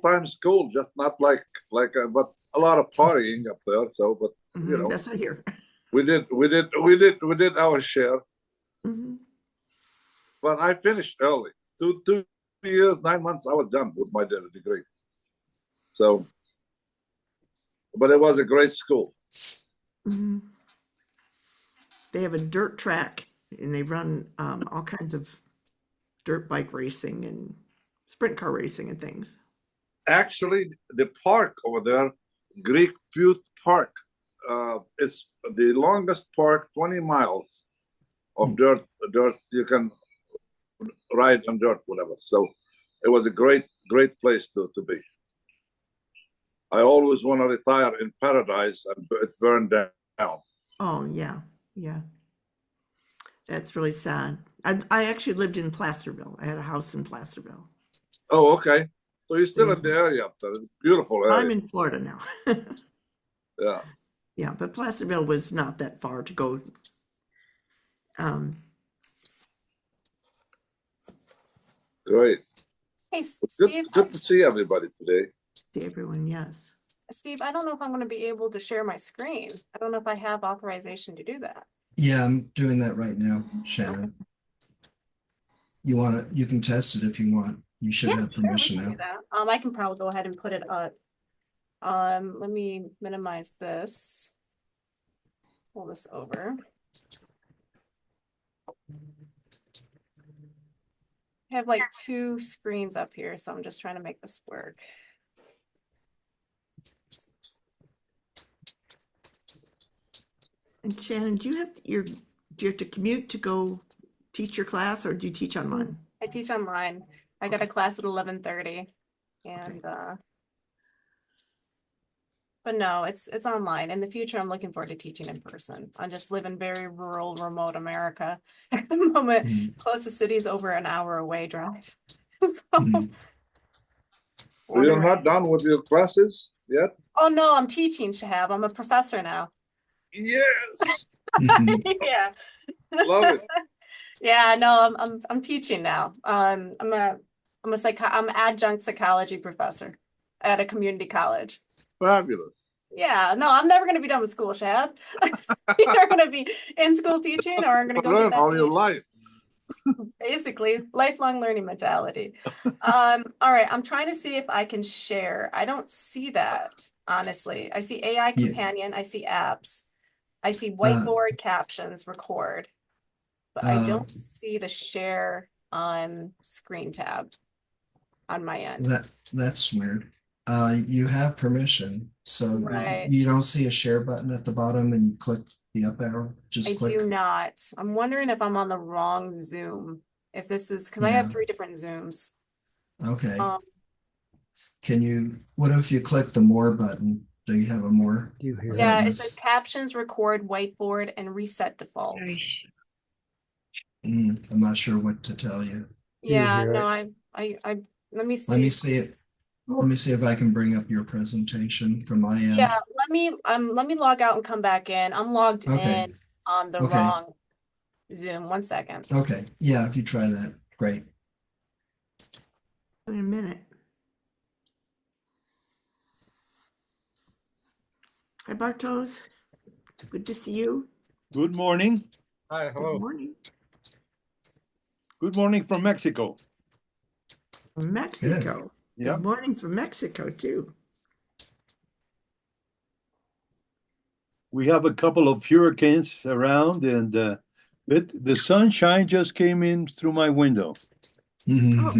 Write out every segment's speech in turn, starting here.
full-time school, just not like but a lot of partying up there. So, but you know, that's not here. we did our share. But I finished early. 2 years, 9 months, I was done with my degree. So, but it was a great school. They have a dirt track, and they run all kinds of dirt bike racing and sprint car racing and things. Actually, the park over there, Greek Butte Park, it's the longest park, 20 miles of dirt. You can ride on dirt, whatever. So it was a great place to be. I always want to retire in paradise, and it burned down. Oh, yeah. That's really sad. I actually lived in Placerville. I had a house in Placerville. Oh, okay. So you're still in the area up there. It's a beautiful area. I'm in Florida now. Yeah. Yeah, but Placerville was not that far to go. Great. Hey, Steve. Good to see everybody today. See everyone, yes. Steve, I don't know if I'm going to be able to share my screen. I don't know if I have authorization to do that. Yeah, I'm doing that right now, Shannon. You can test it if you want. You should have permission now. I can probably go ahead and put it up. Let me minimize this. Pull this over. I have like 2 screens up here, so I'm just trying to make this work. And Shannon, do you have to commute to go teach your class, or do you teach online? I teach online. I got a class at 11:30, and but no, it's online. In the future, I'm looking forward to teaching in person. I just live in very rural, remote America at the moment. Closest city's over an hour away drive. So you're not done with your classes yet? Oh no, I'm teaching, Chehab. I'm a professor now. Yes. Yeah. Love it. Yeah, no, I'm teaching now. I'm adjunct psychology professor at a community college. Fabulous. Yeah, no, I'm never going to be done with school, Shab. You're going to be in school teaching, or I'm going to go learn all your life. Basically, lifelong learning mentality. All right, I'm trying to see if I can share. I don't see that, honestly. I see AI companion. I see apps. I see whiteboard, captions, record. But I don't see the share on screen tab on my end. That's weird. You have permission, so you don't see a share button at the bottom and you click the up arrow. I do not. I'm wondering if I'm on the wrong Zoom. If this is because I have 3 different Zooms. Okay. What if you click the more button? Do you have a more? Yeah, it says captions, record, whiteboard, and reset default. I'm not sure what to tell you. Yeah, no, I let me see. Let me see it. Let me see if I can bring up your presentation from my end. Yeah, let me log out and come back in. I'm logged in on the wrong Zoom. 1 second. Okay. Yeah, if you try that, great. In a minute. Hi, Bartosz. Good to see you. Good morning. Hi, hello. Good morning. Good morning from Mexico. From Mexico. Yeah. Good morning from Mexico, too. We have a couple of hurricanes around, and the sunshine just came in through my window. Oh,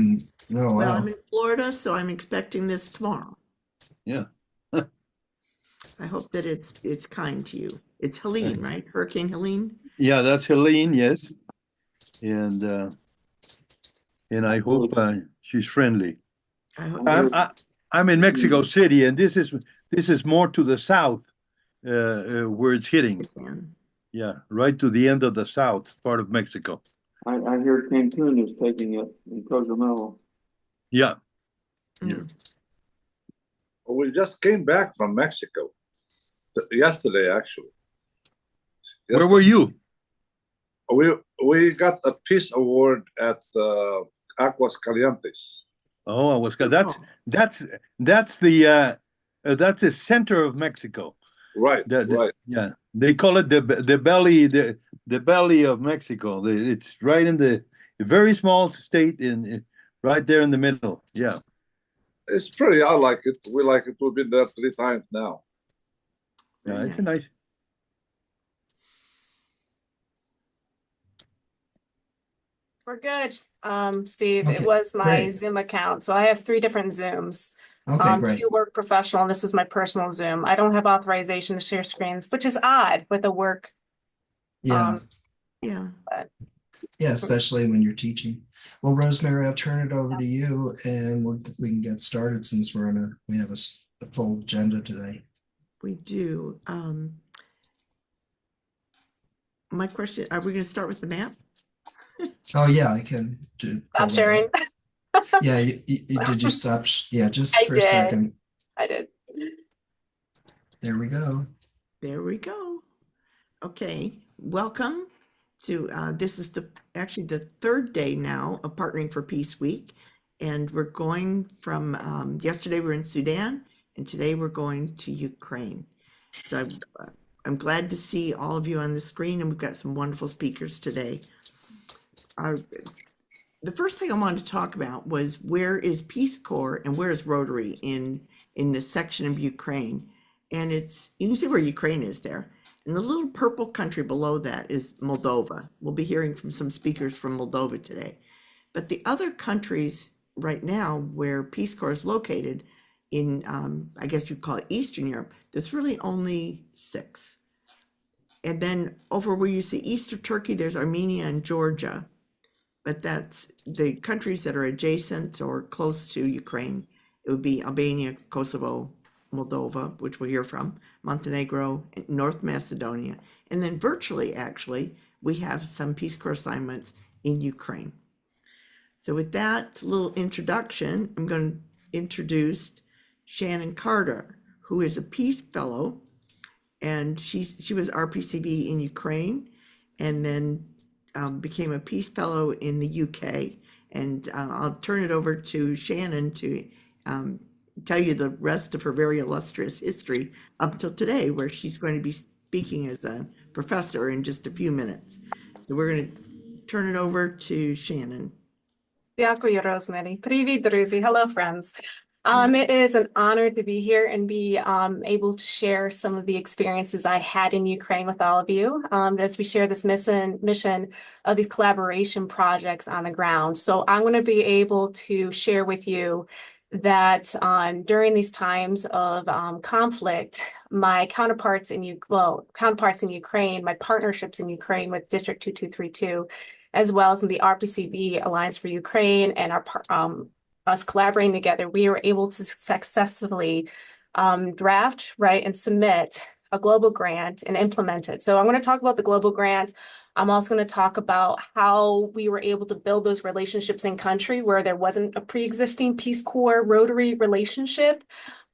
wow. Well, I'm in Florida, so I'm expecting this tomorrow. Yeah. I hope that it's kind to you. It's Helene, right? Hurricane Helene? Yeah, that's Helene, yes. And I hope she's friendly. I hope I'm in Mexico City, and this is more to the south where it's hitting. Yeah, right to the end of the south part of Mexico. I hear Cancun is taking it in Cozumel. Yeah. We just came back from Mexico yesterday, actually. Where were you? We got a peace award at Aguas Calientes. Oh, I was, that's the center of Mexico. Right, right. Yeah, they call it the belly of Mexico. It's right in the very small state right there in the middle. Yeah. It's pretty. I like it. We like it. We've been there 3 times now. Yeah, Very it's a nice. We're good. Steve, it Okay, was my great. Zoom account. So I have 3 different Zooms. Okay, great. 2 work professional, and this is my personal Zoom. I don't have authorization to share screens, which is odd with a work. Yeah, Yeah. yeah, especially when you're teaching. Well, Rosemary, I'll turn it over to you, and we can get started since we have a full agenda today. We do. My question, are we going to start with the map? Oh yeah, I can do. Stop sharing. Yeah, did you stop? Yeah, just I for did. a second. I did. There we go. There we go. Okay, welcome to this is actually the 3rd day now of Partnering for Peace Week, and we're going from yesterday we're in Sudan, and today we're going to Ukraine. So I'm glad to see all of you on the screen, and we've got some wonderful speakers today. The first thing I wanted to talk about was where is Peace Corps and where is Rotary in this section of Ukraine. And you can see where Ukraine is there. And the little purple country below that is Moldova. We'll be hearing from some speakers from Moldova today. But the other countries right now where Peace Corps is located in, I guess you'd call it Eastern Europe, there's really only 6. And then over where you see east of Turkey, there's Armenia and Georgia. But that's the countries that are adjacent or close to Ukraine. It would be Albania, Kosovo, Moldova, which we'll hear from, Montenegro, North Macedonia. And then virtually, actually, we have some Peace Corps assignments in Ukraine. So with that little introduction, I'm going to introduce Shannon Carter, who is a Peace Fellow. And she was RPCV in Ukraine, and then became a Peace Fellow in the UK. And I'll turn it over to Shannon to tell you the rest of her very illustrious history up till today, where she's going to be speaking as a professor in just a few minutes. So we're going to turn it over to Shannon. Дякую, Rosemary. Привіт, друзі. Hello, friends. It is an honor to be here and be able to share some of the experiences I had in Ukraine with all of you as we share this mission of these collaboration projects on the ground. So I'm going to be able to share with you that during these times of conflict, my counterparts in Ukraine, my partnerships in Ukraine with District 2232, as well as in the RPCV Alliance for Ukraine and us collaborating together, we were able to successfully draft, write, and submit a global grant and implement it. So I'm going to talk about the global grant. I'm also going to talk about how we were able to build those relationships in country where there wasn't a pre-existing Peace Corps Rotary relationship,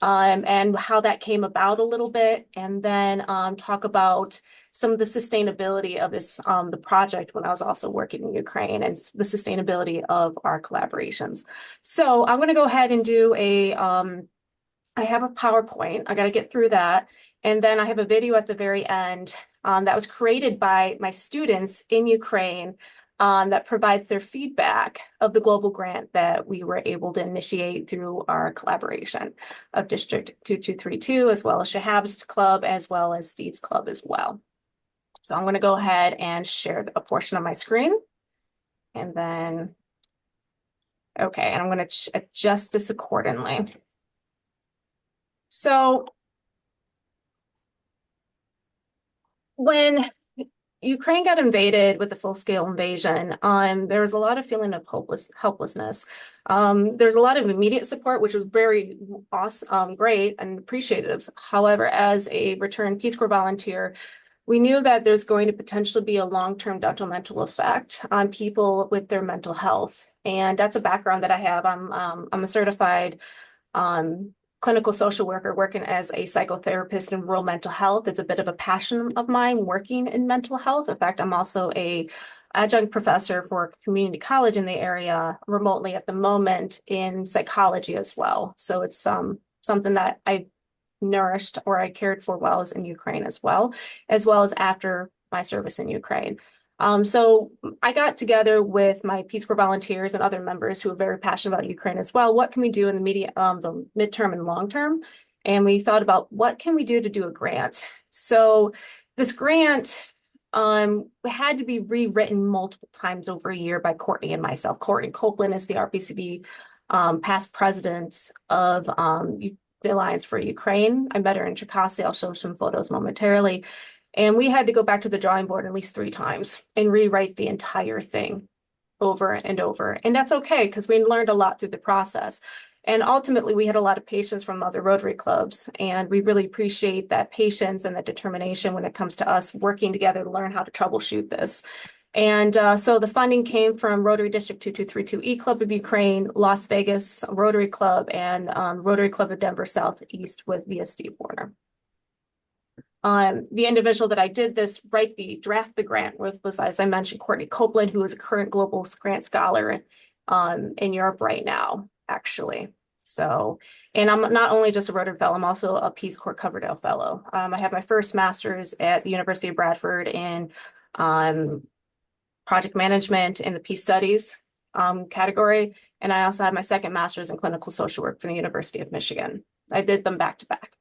and how that came about a little bit, and then talk about some of the sustainability of this, the project when I was also working in Ukraine, and the sustainability of our collaborations. So I'm going to go ahead and do I have a PowerPoint. I got to get through that. And then I have a video at the very end that was created by my students in Ukraine that provides their feedback of the global grant that we were able to initiate through our collaboration of District 2232, as well as Chehab's club, as well as Steve's club as well. So I'm going to go ahead and share a portion of my screen. And then, okay, and I'm going to adjust this accordingly. So when Ukraine got invaded with the full-scale invasion, there was a lot of feeling of helplessness. There's a lot of immediate support, which was very awesome, great, and appreciative. However, as a returned Peace Corps volunteer, we knew that there's going to potentially be a long-term detrimental effect on people with their mental health, and that's a background that I have. I'm a certified clinical social worker working as a psychotherapist in rural mental health. It's a bit of a passion of mine working in mental health. In fact, I'm also a adjunct professor for community college in the area remotely at the moment in psychology as well. So it's something that I nourished or I cared for while I was in Ukraine as well as after my service in Ukraine. So I got together with my Peace Corps volunteers and other members who are very passionate about Ukraine as well. What can we do in the midterm and long term? And we thought about what can we do to do a grant. So this grant had to be rewritten multiple times over a year by Courtney and myself. Courtney Copeland is the RPCV past president of the Alliance for Ukraine. I met her in Cherkasy. I'll show some photos momentarily. And we had to go back to the drawing board at least 3 times and rewrite the entire thing over and over. And that's okay, because we learned a lot through the process. And ultimately, we had a lot of patience from other Rotary clubs. And we really appreciate that patience and that determination when it comes to us working together to learn how to troubleshoot this. And so the funding came from Rotary District 2232 E Club of Ukraine, Las Vegas Rotary Club, and Rotary Club of Denver Southeast via Steve Werner. The individual that I did this draft the grant with was, as I mentioned, Courtney Copeland, who is a current global grant scholar in Europe right now, actually. So, and I'm not only just a Rotary Fellow, I'm also a Peace Corps Coverdale Fellow. I have my first master's at the University of Bradford in project management in the Peace Studies category. And I also have my second master's in clinical social work from the University of Michigan. I did them back to back.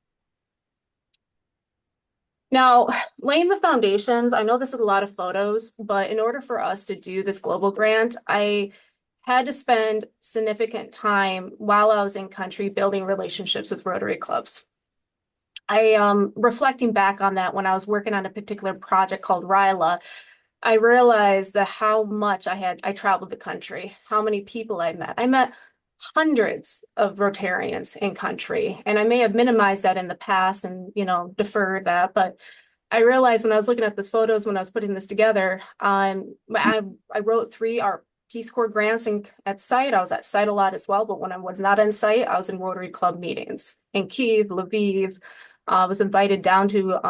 Now, laying the foundations, I know this is a lot of photos, but in order for us to do this global grant, I had to spend significant time while I was in country building relationships with Rotary clubs. Reflecting back on that, when I was working on a particular project called RILA, I realized that how much I traveled the country, how many people I met. I met hundreds of Rotarians in country, and I may have minimized that in the past and, deferred that, but I realized when I was looking at these photos, when I was putting this together, I wrote 3 Peace Corps grants at site. I was at site a lot as well, but when I was not in site, I was in Rotary Club meetings in Kyiv, Lviv. I was invited down to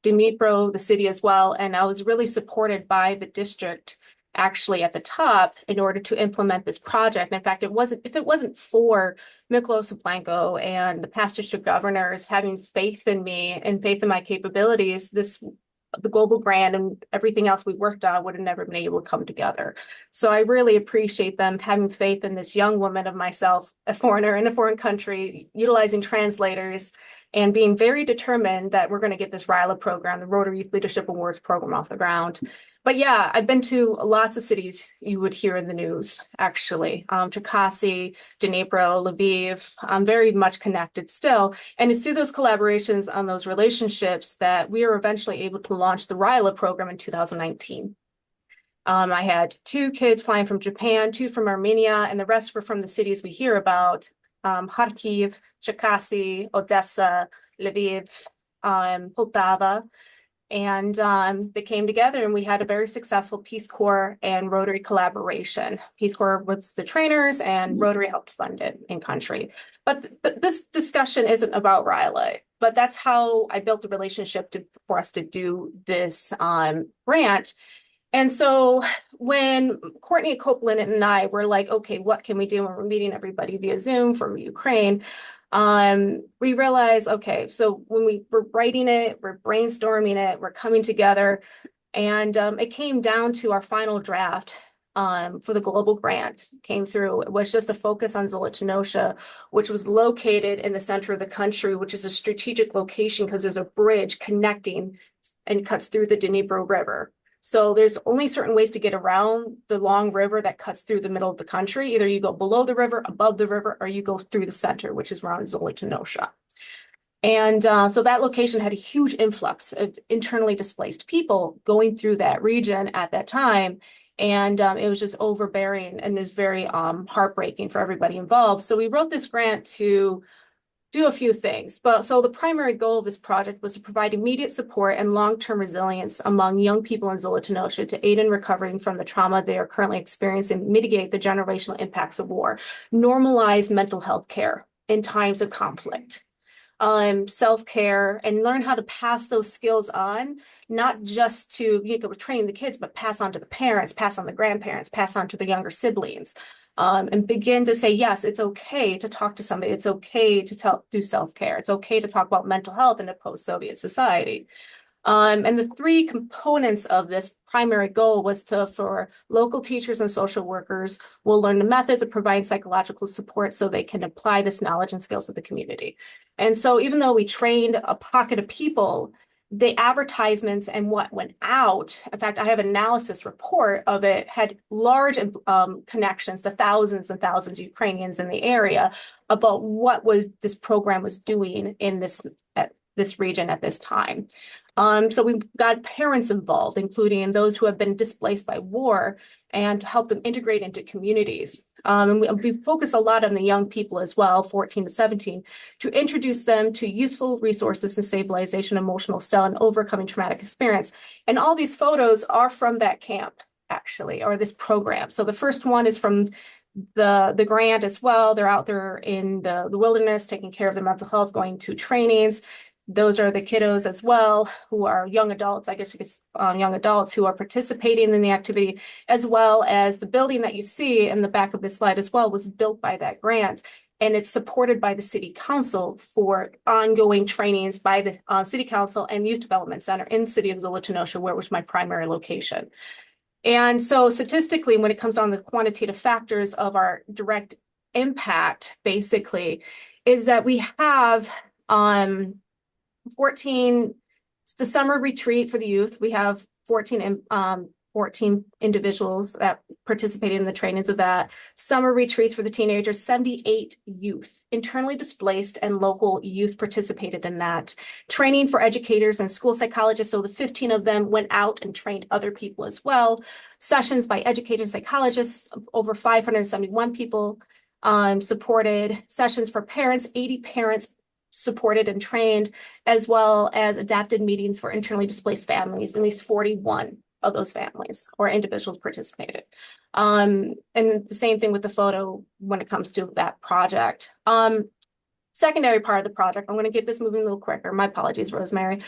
Dnipro, the city as well, and I was really supported by the district actually at the top in order to implement this project. And in fact, if it wasn't for Miklo Sablenko and the past district governors having faith in me and faith in my capabilities, the global grant and everything else we worked on would have never been able to come together. So I really appreciate them having faith in this young woman of myself, a foreigner in a foreign country, utilizing translators and being very determined that we're going to get this RILA program, the Rotary Youth Leadership Awards program, off the ground. But yeah, I've been to lots of cities you would hear in the news, actually. Cherkasy, Dnipro, Lviv. I'm very much connected still. And it's through those collaborations on those relationships that we were eventually able to launch the RILA program in 2019. I had 2 kids flying from Japan, 2 from Armenia, and the rest were from the cities we hear about: Kharkiv, Cherkasy, Odessa, Lviv, Poltava. And they came together and we had a very successful Peace Corps and Rotary collaboration. Peace Corps was the trainers and Rotary helped fund it in country. But this discussion isn't about RILA, but that's how I built a relationship for us to do this grant. And so when Courtney Copeland and I were like, okay, what can we do when we're meeting everybody via Zoom from Ukraine? We realized, okay, so when we were writing it, we're brainstorming it, we're coming together, and it came down to our final draft for the global grant came through. It was just a focus on Zolotonosha, which was located in the center of the country, which is a strategic location because there's a bridge connecting and cuts through the Dnipro River. So there's only certain ways to get around the long river that cuts through the middle of the country. Either you go below the river, above the river, or you go through the center, which is around Zolotonosha. And so that location had a huge influx of internally displaced people going through that region at that time. And it was just overbearing and it was very heartbreaking for everybody involved. So we wrote this grant to do a few things. So the primary goal of this project was to provide immediate support and long-term resilience among young people in Zolotonosha to aid in recovering from the trauma they are currently experiencing and mitigate the generational impacts of war, normalize mental health care in times of conflict. self-care, and learn how to pass those skills on, not just to, training the kids, but pass on to the parents, pass on the grandparents, pass on to the younger siblings, and begin to say, yes, it's okay to talk to somebody. It's okay to do self-care. It's okay to talk about mental health in a post-Soviet society. And the three components of this primary goal was for local teachers and social workers will learn the methods of providing psychological support so they can apply this knowledge and skills to the community. And so even though we trained a pocket of people, the advertisements and what went out, in fact, I have an analysis report of it, had large connections to thousands and thousands of Ukrainians in the area about what this program was doing in this region at this time. So we've got parents involved, including those who have been displaced by war, and help them integrate into communities. And we focus a lot on the young people as well, 14 to 17, to introduce them to useful resources in stabilization, emotional style, and overcoming traumatic experience. And all these photos are from that camp, actually, or this program. So the first one is from the grant as well. They're out there in the wilderness, taking care of their mental health, going to trainings. Those are the kiddos as well, who are young adults, I guess you could, young adults who are participating in the activity, as well as the building that you see in the back of this slide as well was built by that grant. And it's supported by the City Council for ongoing trainings by the City Council and Youth Development Center in the city of Zolotonosha, where was my primary location. And so statistically, when it comes on the quantitative factors of our direct impact, basically, is that we have 14, it's the summer retreat for the youth. We have 14 individuals that participated in the trainings of that. Summer retreats for the teenagers, 78 youth, internally displaced and local youth participated in that. Training for educators and school psychologists, so the 15 of them went out and trained other people as well. Sessions by educators and psychologists, over 571 people supported. Sessions for parents, 80 parents supported and trained, as well as adapted meetings for internally displaced families. At least 41 of those families or individuals participated. And the same thing with the photo when it comes to that project. Secondary part of the project, I'm going to get this moving a little quicker. My apologies, Rosemary.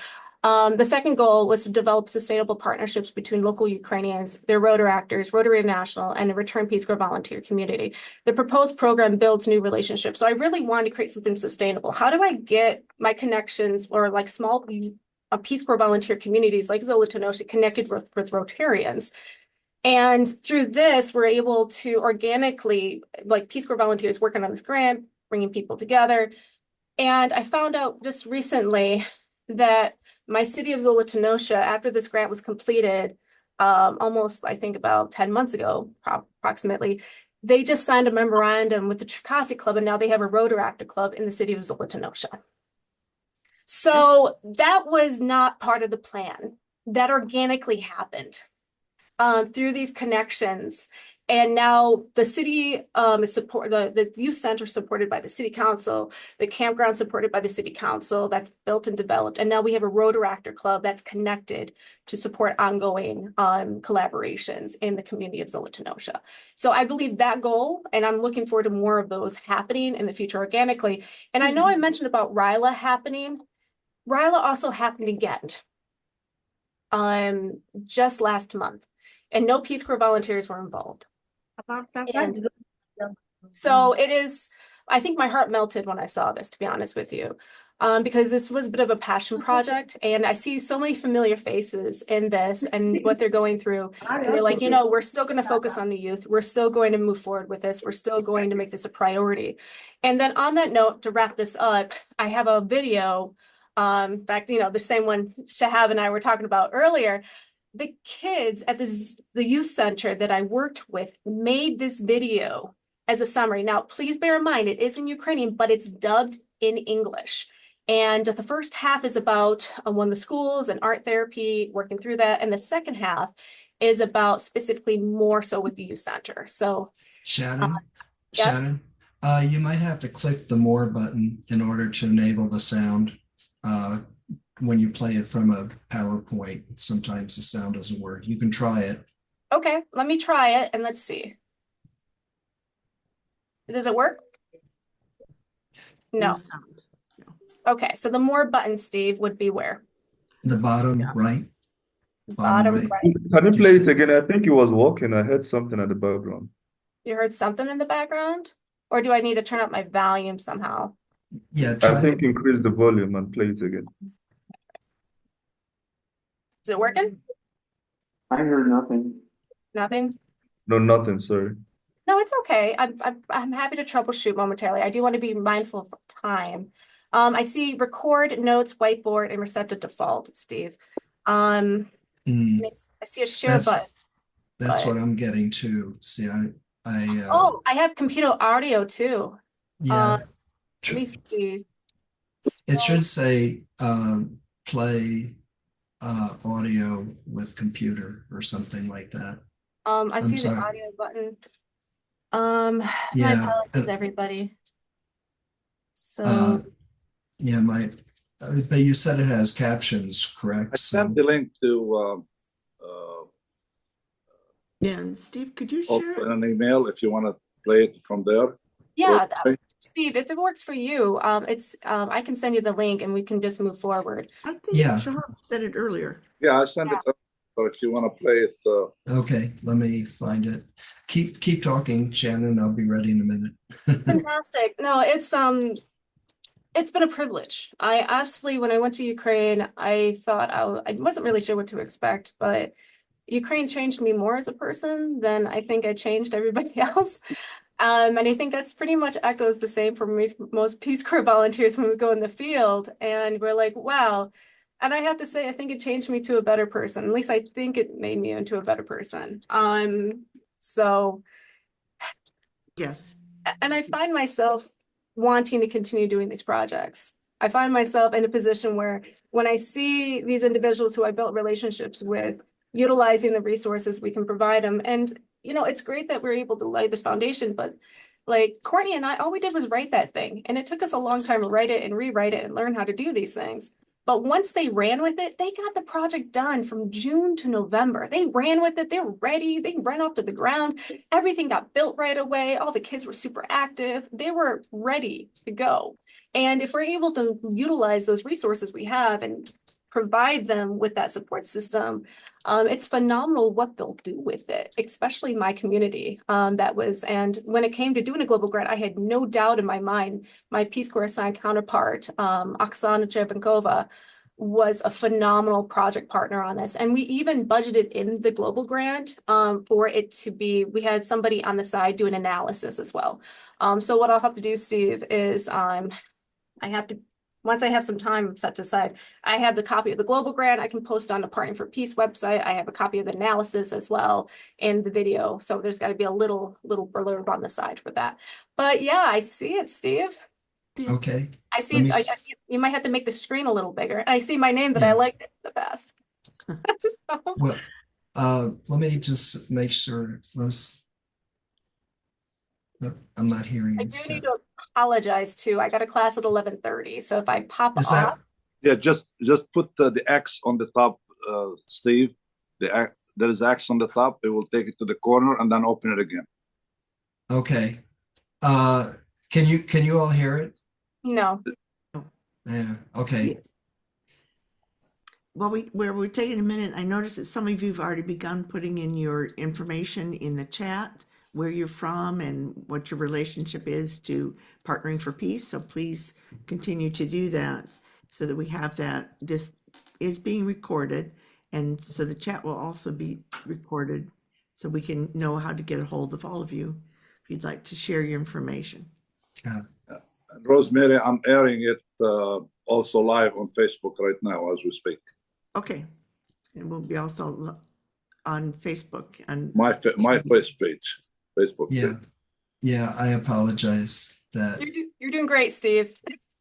The second goal was to develop sustainable partnerships between local Ukrainians, their Rotary actors, Rotary International, and the Return Peace Corps volunteer community. The proposed program builds new relationships. So I really wanted to create something sustainable. How do I get my connections or like small Peace Corps volunteer communities like Zolotonosha connected with Rotarians? And through this, we're able to organically, like Peace Corps volunteers working on this grant, bringing people together. And I found out just recently that my city of Zolotonosha, after this grant was completed, almost, I think about 10 months ago, approximately, they just signed a memorandum with the Takacs Club, and now they have a Rotary Actor Club in the city of Zolotonosha. So that was not part of the plan. That organically happened through these connections. And now the city is the youth center supported by the City Council, the campground supported by the City Council, that's built and developed. And now we have a Rotary Actor Club that's connected to support ongoing collaborations in the community of Zolotonosha. So I believe that goal, and I'm looking forward to more of those happening in the future organically. And I know I mentioned about RILA happening. RILA also happened again just last month, and no Peace Corps volunteers were involved. And so it is, I think my heart melted when I saw this, to be honest with you, because this was a bit of a passion project, and I see so many familiar faces in this and what they're going through. And they're like, we're still going to focus on the youth. We're still going to move forward with this. We're still going to make this a priority. And then on that note, to wrap this up, I have a video. In fact, the same one Chehab and I were talking about earlier. The kids at the youth center that I worked with made this video as a summary. Now, please bear in mind, it is in Ukrainian, but it's dubbed in English. And the first half is about one of the schools and art therapy, working through that. And the second half is about specifically more so with the youth center. So Shannon, yes? Shannon, you might have to click the more button in order to enable the sound. When you play it from a PowerPoint, sometimes the sound doesn't work. You can try it. Okay, let me try it and let's see. Does it work? No. Okay, so the more buttons, Steve, would be where? The bottom right. Bottom right. right. Can you You play it see- again? I think it was walking. I heard something at the background. You heard something in the background? Or do I need to turn up my volume somehow? Yeah, I try think increase the volume and play it again. Is it working? I heard nothing. Nothing? No, nothing, sorry. No, it's okay. I'm happy to troubleshoot momentarily. I do want to be mindful of time. I see record, notes, whiteboard, and reset to default, Steve. Mm, I see a share button. that's but- what I'm getting to. See, Oh, I have computer audio too. yeah, Let me see. it should say play audio with computer or something like that. I see the sorry. audio button. My Yeah, apologies, everybody. So yeah, but you said it has captions, correct? I sent the link to Yeah, and Steve, could you share it? an email if you want to play it from there. yeah, Rosemary? Steve, if it works for you, I can send you the link and we can just move forward. I think Yeah. Shab said it earlier. Yeah, I sent it. So if you want to play it, Okay, let me find it. Keep talking, Shannon. I'll be ready in a minute. Fantastic. No, it's been a privilege. I actually, when I went to Ukraine, I thought I wasn't really sure what to expect, but Ukraine changed me more as a person than I think I changed everybody else. And I think that's pretty much echoes the same for most Peace Corps volunteers when we go in the field and we're like, wow. And I have to say, I think it changed me to a better person. At least I think it made me into a better person. So, Yes. and I find myself wanting to continue doing these projects. I find myself in a position where when I see these individuals who I built relationships with, utilizing the resources we can provide them. And, you know, it's great that we're able to lay this foundation, but like Courtney and I, all we did was write that thing. And it took us a long time to write it and rewrite it and learn how to do these things. But once they ran with it, they got the project done from June to November. They ran with it. They were ready. They ran off to the ground. Everything got built right away. All the kids were super active. They were ready to go. And if we're able to utilize those resources we have and provide them with that support system, it's phenomenal what they'll do with it, especially my community. And when it came to doing a global grant, I had no doubt in my mind, my Peace Corps assigned counterpart, Oksana Chebenkova, was a phenomenal project partner on this. And we even budgeted in the global grant for it to be, we had somebody on the side do an analysis as well. So what I'll have to do, Steve, is once I have some time set aside, I have the copy of the global grant. I can post on the Partnering for Peace website. I have a copy of the analysis as well in the video. So there's got to be a little blurb on the side for that. But yeah, I see it, Steve. Okay. I see. You might have to make the screen a little bigger. I see my name that I liked it the best. Well, let me just make sure. I'm not hearing. I do need to apologize too. I got a class at 11:30, so if I pop off. yeah, just put the X on the top, Steve. There is X on the top. It will take it to the corner and then open it again. Okay. Can you all hear it? No. Yeah. Okay. Well, we're taking a minute. I noticed that some of you have already begun putting in your information in the chat, where you're from and what your relationship is to Partnering for Peace. So please continue to do that so that we have that. This is being recorded, and so the chat will also be recorded so we can know how to get a hold of all of you if you'd like to share your information. Rosemary, I'm airing it also live on Facebook right now as we speak. Okay. And we'll be also on Facebook and My Facebook page. Yeah. Yeah. I apologize that. You're doing great, Steve.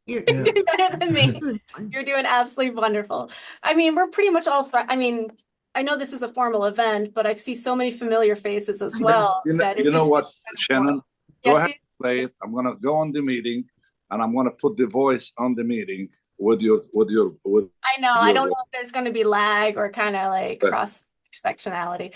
You're Yeah. doing better than me. You're doing absolutely wonderful. I mean, we're pretty much all friends. I mean, I know this is a formal event, but I see so many familiar faces as well. You know what, Shannon? Yes, Go ahead Steve? and play it. I'm gonna go on the meeting and I'm gonna put the voice on the meeting with I know. I your- don't know if there's going to be lag or kind of like Right. cross sectionality.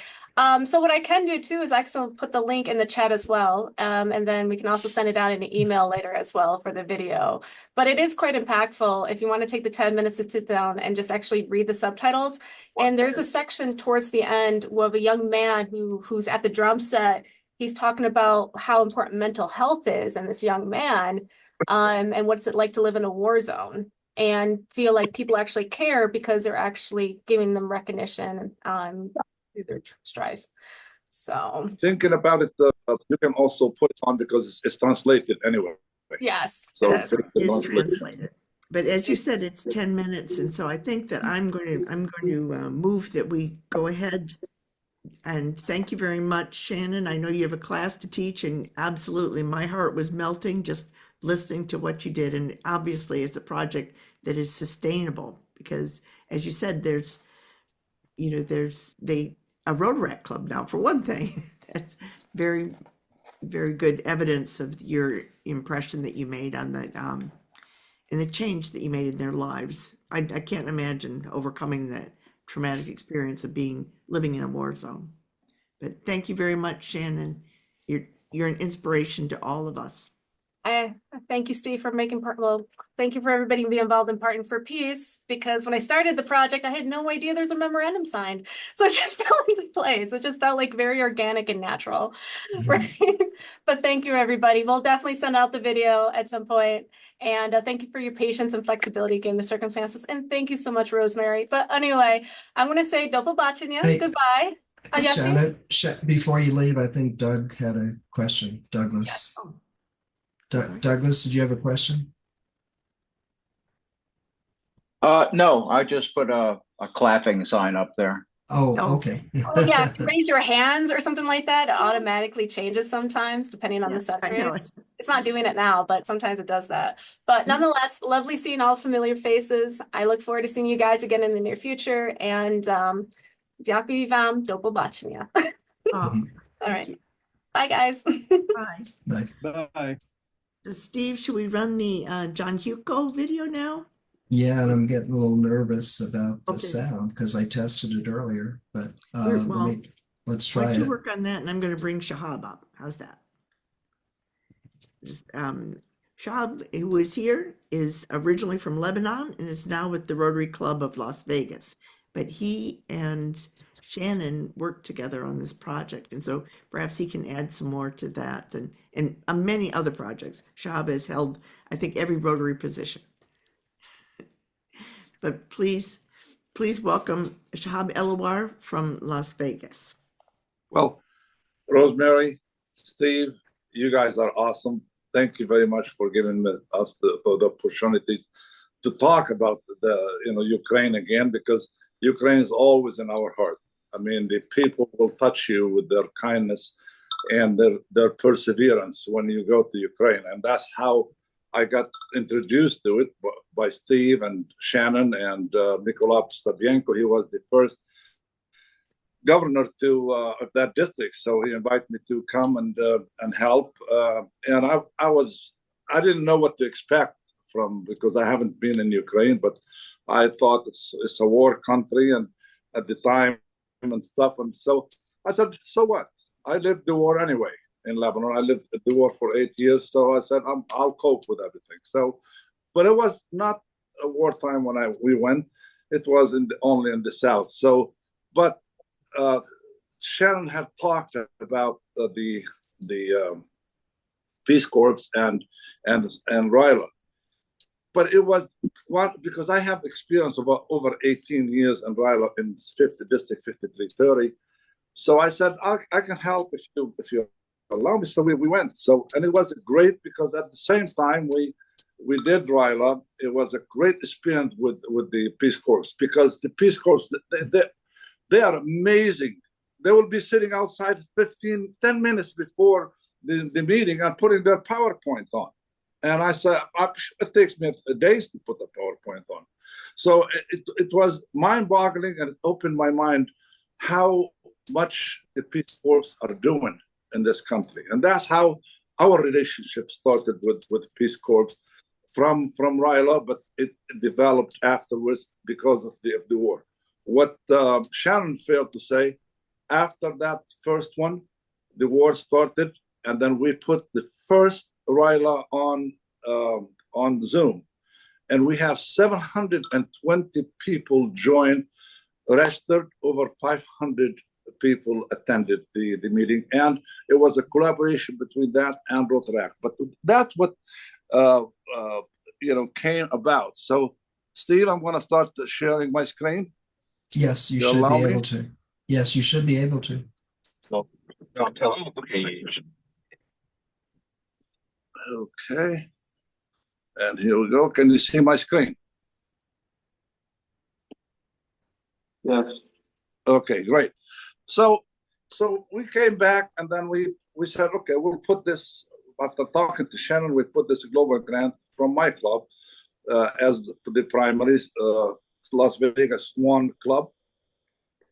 So what I can do too is actually put the link in the chat as well. And then we can also send it out in an email later as well for the video. But it is quite impactful if you want to take the 10 minutes to sit down and just actually read the subtitles. And there's a section towards the end of a young man who's at the drum set. He's talking about how important mental health is in this young man, and what's it like to live in a war zone and feel like people actually care because they're actually giving them recognition through their strife. So thinking about it, you can also put it on because it's translated anyway. yes, So it is. It is translated. But as you said, it's 10 minutes, and so I think that I'm going to move that we go ahead. And thank you very much, Shannon. I know you have a class to teach, and absolutely my heart was melting just listening to what you did. And obviously it's a project that is sustainable because, as you said, there's a Rotary Club now, for one thing. That's very, very good evidence of your impression that you made on the and the change that you made in their lives. I can't imagine overcoming that traumatic experience of living in a war zone. But thank you very much, Shannon. You're an inspiration to all of us. Thank you, Steve, for making part. Well, thank you for everybody being involved in Partnering for Peace, because when I started the project, I had no idea there's a memorandum signed. So it just fell into place. It just felt like very organic and natural. Right? But thank you, everybody. We'll definitely send out the video at some point. And thank you for your patience and flexibility given the circumstances. And thank you so much, Rosemary. But anyway, I'm going to say do pobачення. Hey, Goodbye. Yes, Shannon, before you leave, I think Doug had a question. Douglas. Yes. Douglas, did you have a question? No, I just put a clapping sign up there. Oh, okay. Oh, yeah, raise your hands or something like that. It automatically changes sometimes depending on the Yes, I century. know it. It's not doing it now, but sometimes it does that. But nonetheless, lovely seeing all familiar faces. I look forward to seeing you guys again in the near future. And dziękuję wam, do pobачення. Oh, All right. you. Bye, guys. Bye. Bye. Bye. Steve, should we run the John Hewko video now? Yeah, and I'm getting a little nervous about the Okay. sound because I tested it earlier, but Well, let's Why try don't you it. work on that, and I'm going to bring Chehab up. How's that? Just Shab, who is here, is originally from Lebanon and is now with the Rotary Club of Las Vegas. But he and Shannon worked together on this project, and so perhaps he can add some more to that and many other projects. Shab has held, I think, every Rotary position. But please welcome Shehab Elewar from Las Vegas. Well, Rosemary, Steve, you guys are awesome. Thank you very much for giving us the opportunity to talk about Ukraine again, because Ukraine is always in our heart. I mean, the people will touch you with their kindness and their perseverance when you go to Ukraine. And that's how I got introduced to it by Steve and Shannon and Nikolai Stabienko. He was the first governor of that district, so he invited me to come and help. And I didn't know what to expect because I haven't been in Ukraine, but I thought it's a war country and at the time and stuff. And so I said, so what? I lived the war anyway in Lebanon. I lived the war for 8 years, so I said I'll cope with everything. So, but it was not a wartime when we went. It was only in the south. So, but Shannon had talked about the Peace Corps and RILA. But it was because I have experience of over 18 years in RILA in 5th District 5330. So I said, I can help if you allow me. So we went. So, and it was great because at the same time we did RILA. It was a great experience with the Peace Corps, because the Peace Corps, they are amazing. They will be sitting outside 10 minutes before the meeting and putting their PowerPoint on. And I said, it takes me days to put the PowerPoint on. So it was mind-boggling, and it opened my mind how much the Peace Corps are doing in this country. And that's how our relationship started with Peace Corps from RILA, but it developed afterwards because of the war. What Shannon failed to say, after that first one, the war started, and then we put the first RILA on Zoom, and we have 720 people join, registered. Over 500 people attended the meeting, and it was a collaboration between that and Rotary. But that's what came about. So, Steve, I'm going to start sharing my screen. Yes, you should be able to. Yes, you should be able to. No, tell him. Okay. And here we go. Can you see my screen? Yes. Okay, great. So we came back, and then we said, okay, we'll put this, after talking to Shannon, we put this global grant from my club as the primaries, Las Vegas One Club.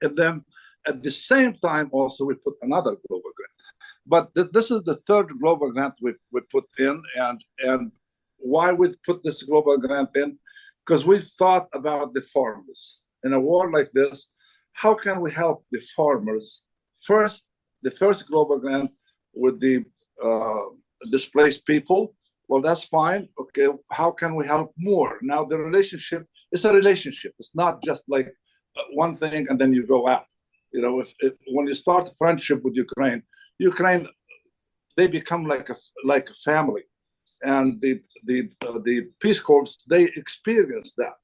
And then at the same time, also, we put another global grant. But this is the third global grant we put in. And why we put this global grant in? Because we thought about the farmers. In a war like this, how can we help the farmers? First, the first global grant with the displaced people. Well, that's fine. Okay, how can we help more? Now, the relationship is a relationship. It's not just like one thing and then you go out. You know, if when you start friendship with Ukraine, they become like a family, and the Peace Corps, they experience that.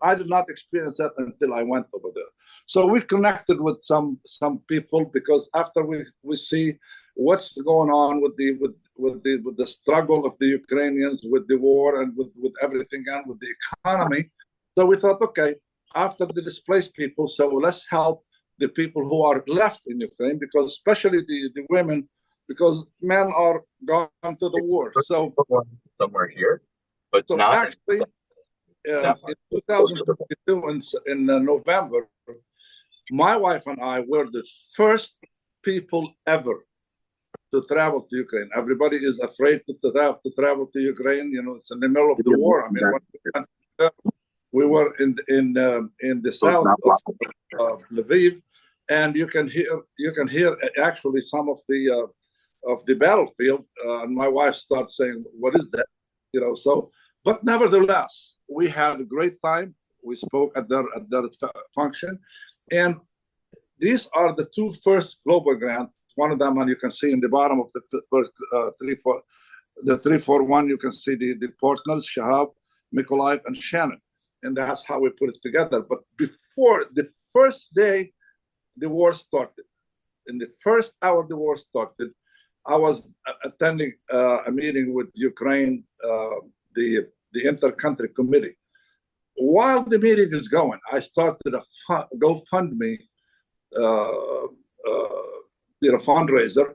I did not experience that until I went over there. So we connected with some people, because after we see what's going on with the struggle of the Ukrainians, with the war, and with everything, and with the economy. So we thought, okay, after the displaced people, so let's help the people who are left in Ukraine, because especially the women, because men are gone to the war. So somewhere here, but so not actually, in 2022, in November, my wife and I were the first people ever to travel to Ukraine. Everybody is afraid to travel to Ukraine. You know, it's in the middle of the war. I mean, we were in the south of Lviv, and you can hear actually some of the battlefield. And my wife starts saying, "What is that?" You know. So, but nevertheless, we had a great time. We spoke at their function, and these are the two first global grants. One of them, and you can see in the bottom of the first 341, you can see the partners, Chehab, Mykolaiv, and Shannon. And that's how we put it together. But before the first day the war started, in the first hour the war started, I was attending a meeting with Ukraine, the inter-country committee. While the meeting is going, I started a GoFundMe fundraiser,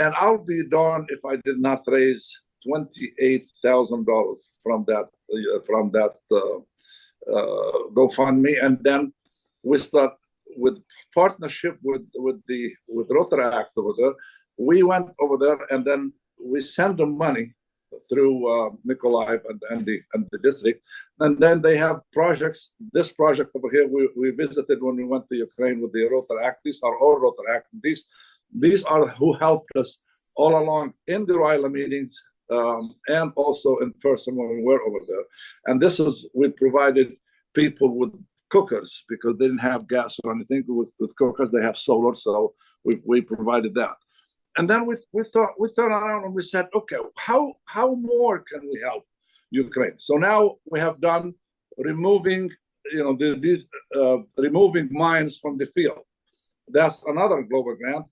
and I'll be darned if I did not raise $28,000 from that GoFundMe. And then we start with partnership with Rotary Act over there. We went over there, and then we send them money through Mykolaiv and the district, and then they have projects. This project over here, we visited when we went to Ukraine with the Rotary Act. These are all Rotary Act. These are who helped us all along in the RILA meetings, and also in person when we were over there. And this is, we provided people with cookers, because they didn't have gas or anything. With cookers, they have solar, so we provided that. And then we turned around and we said, okay, how more can we help Ukraine? So now we have done removing, removing mines from the field. That's another global grant.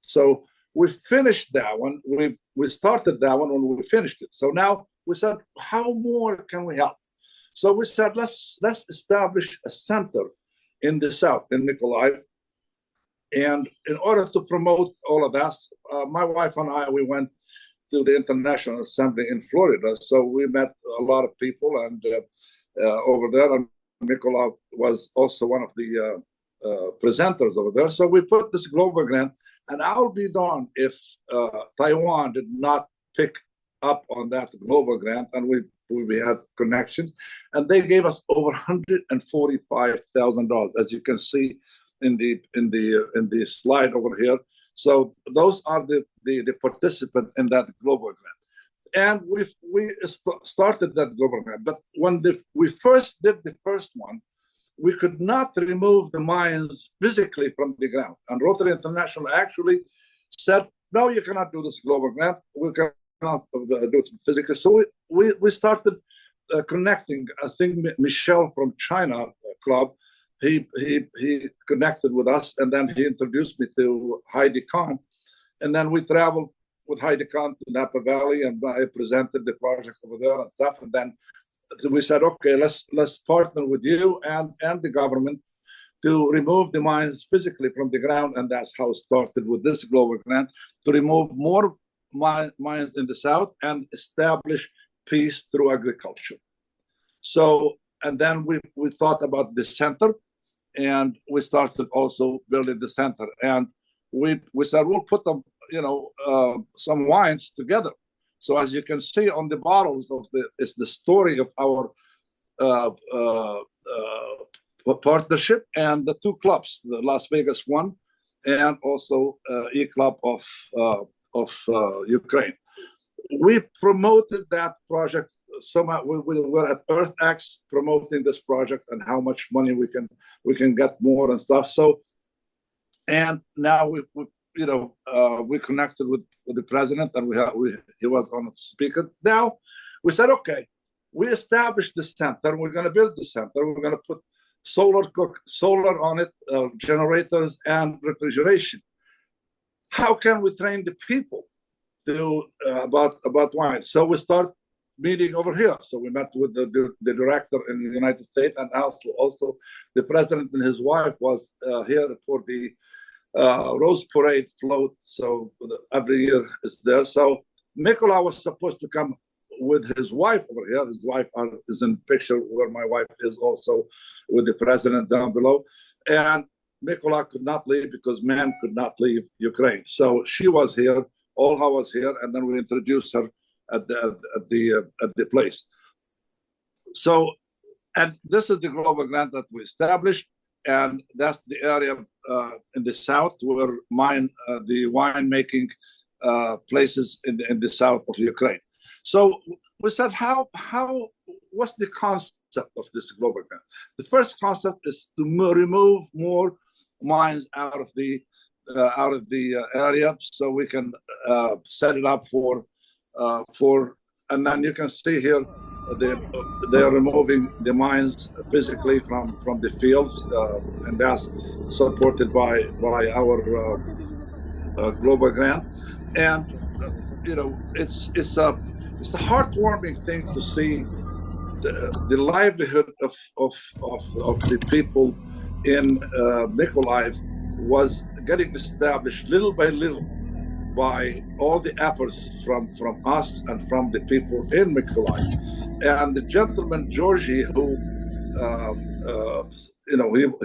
So we finished that one. We started that one when we finished it. So now we said, how more can we help? So we said, let's establish a center in the south, in Mykolaiv. And in order to promote all of that, my wife and I, we went to the International Assembly in Florida. So we met a lot of people, and over there, and Mykolaiv was also one of the presenters over there. So we put this global grant, and I'll be darned if Taiwan did not pick up on that global grant, and we had connections, and they gave us over $145,000. As you can see, in the slide over here. So those are the participants in that global grant. And we started that global grant. But when we first did the first one, we could not remove the mines physically from the ground. And Rotary International actually said, no, you cannot do this global grant. We cannot do it physically. So we started connecting. I think Michel from China Club, he connected with us, and then he introduced me to Heidi Kahn. And then we traveled with Heidi Kahn to Napa Valley, and I presented the project over there and stuff. And then we said, okay, let's partner with you and the government to remove the mines physically from the ground. And that's how it started with this global grant, to remove more mines in the South and establish peace through agriculture. So, and then we thought about the center, and we started also building the center. And we said, we'll put them, some wines together. So as you can see on the bottles it's the story of our partnership and the two clubs, the Las Vegas one and also E-Club of Ukraine. We promoted that project somehow. We were at EarthX promoting this project and how much money we can get more and stuff. So, and now we connected with the president, and he was on the speaker. Now we said, okay, we established the center. We're going to build the center. We're going to put solar on it, generators and refrigeration. How can we train the people about wine? So we start meeting over here. So we met with the director in the United States, and also the president and his wife was here for the Rose Parade float. So every year is there. So Mikola was supposed to come with his wife over here. His wife is in the picture where my wife is also with the president down below. And Mikola could not leave because men could not leave Ukraine. So she was here, Olha was here, and then we introduced her at the place. So, and this is the global grant that we established, and that's the area in the south where the wine making places in the south of Ukraine. So we said, what's the concept of this global grant? The first concept is to remove more mines out of the area, so we can set it up for, and then you can see here they're removing the mines physically from the fields, and that's supported by our global grant. And it's a heartwarming thing to see the livelihood of the people in Mykolaiv was getting established little by little by all the efforts from us and from the people in Mykolaiv. And the gentleman Georgie, who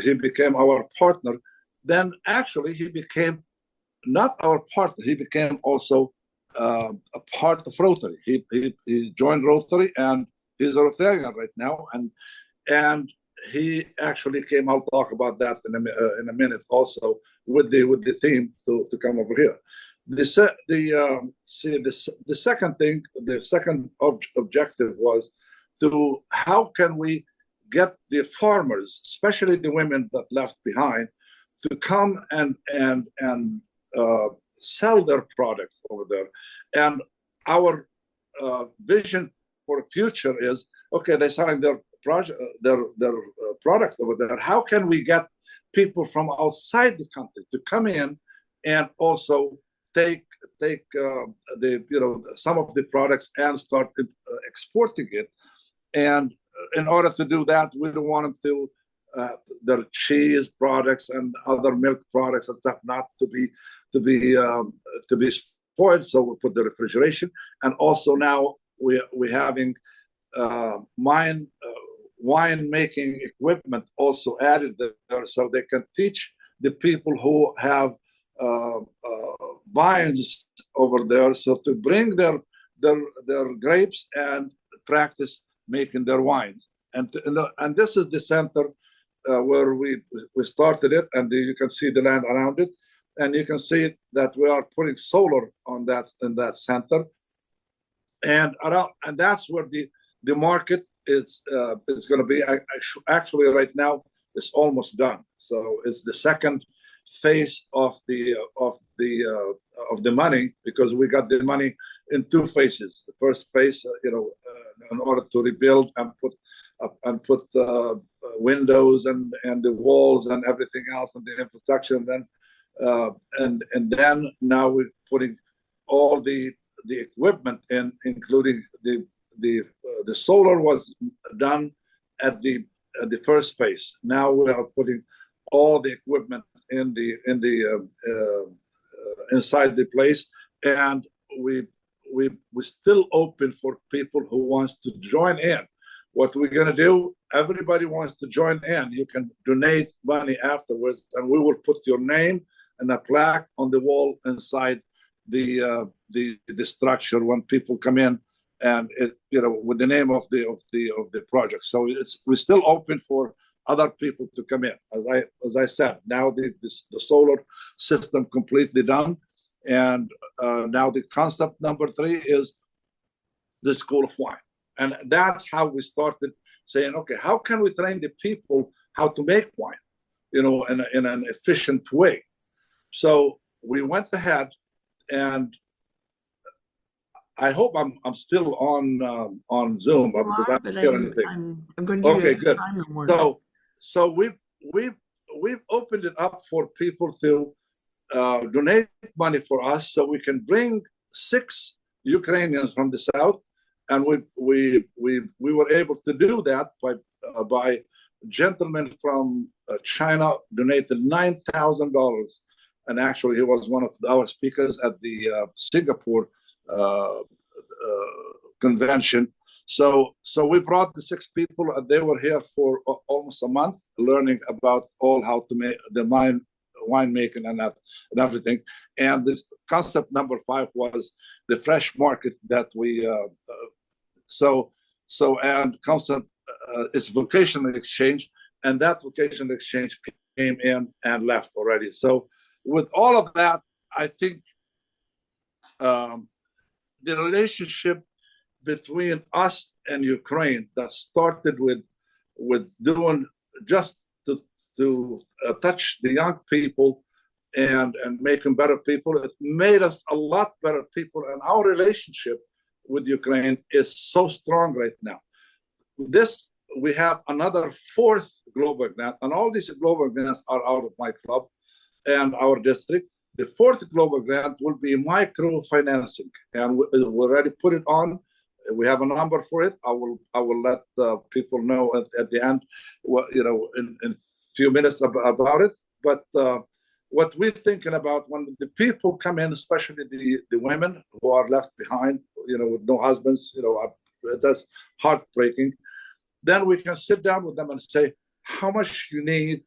he became our partner, then actually he became not our partner, he became also a part of Rotary. He joined Rotary, and he's a Rotarian right now, and he actually came. I'll talk about that in a minute also with the team to come over here. The second thing, the second objective was to how can we get the farmers, especially the women that left behind, to come and sell their products over there. And our vision for the future is, okay, they're selling their product over there. How can we get people from outside the country to come in and also take some of the products and start exporting it? And in order to do that, we don't want them to their cheese products and other milk products and stuff not to be spoiled. So we put the refrigeration, and also now we're having wine making equipment also added there, so they can teach the people who have vines over there, so to bring their grapes and practice making their wines. And this is the center where we started it, and you can see the land around it, and you can see that we are putting solar on that in that center, and around, and that's where the market is going to be. Actually, right now it's almost done. So it's the second phase of the money, because we got the money in two phases. The first phase, in order to rebuild and put windows and the walls and everything else and the infrastructure, and then now we're putting all the equipment in, including the solar was done at the first phase. Now we are putting all the equipment in the inside the place, and we still open for people who wants to join in. What we're going to do, everybody wants to join in. You can donate money afterwards, and we will put your name and a plaque on the wall inside the structure when people come in, and with the name of the project. So we're still open for other people to come in. As I said, now the solar system completely done, and now the concept number 3 is the School of Wine. And that's how we started saying, okay, how can we train the people how to make wine, in an efficient way? So we went ahead, and I hope I'm still on Zoom, because I don't hear anything. I'm going to give you good. time warning. So we've opened it up for people to donate money for us, so we can bring 6 Ukrainians from the south. And we were able to do that by gentleman from China donated $9,000, and actually he was one of our speakers at the Singapore convention. So we brought the 6 people, and they were here for almost a month, learning about all how to make the winemaking and everything. And this concept number 5 was the fresh market that we. And concept is vocational exchange, and that vocational exchange came in and left already. So with all of that, I think the relationship between us and Ukraine that started with doing just to touch the young people and make them better people, it made us a lot better people, and our relationship with Ukraine is so strong right now. We have another 4th global grant, and all these global grants are out of my club and our district. The 4th global grant will be microfinancing, and we already put it on. We have a number for it. I will let people know at the end, in a few minutes about it. But what we're thinking about, when the people come in, especially the women who are left behind, with no husbands, that's heartbreaking. Then we can sit down with them and say, how much you need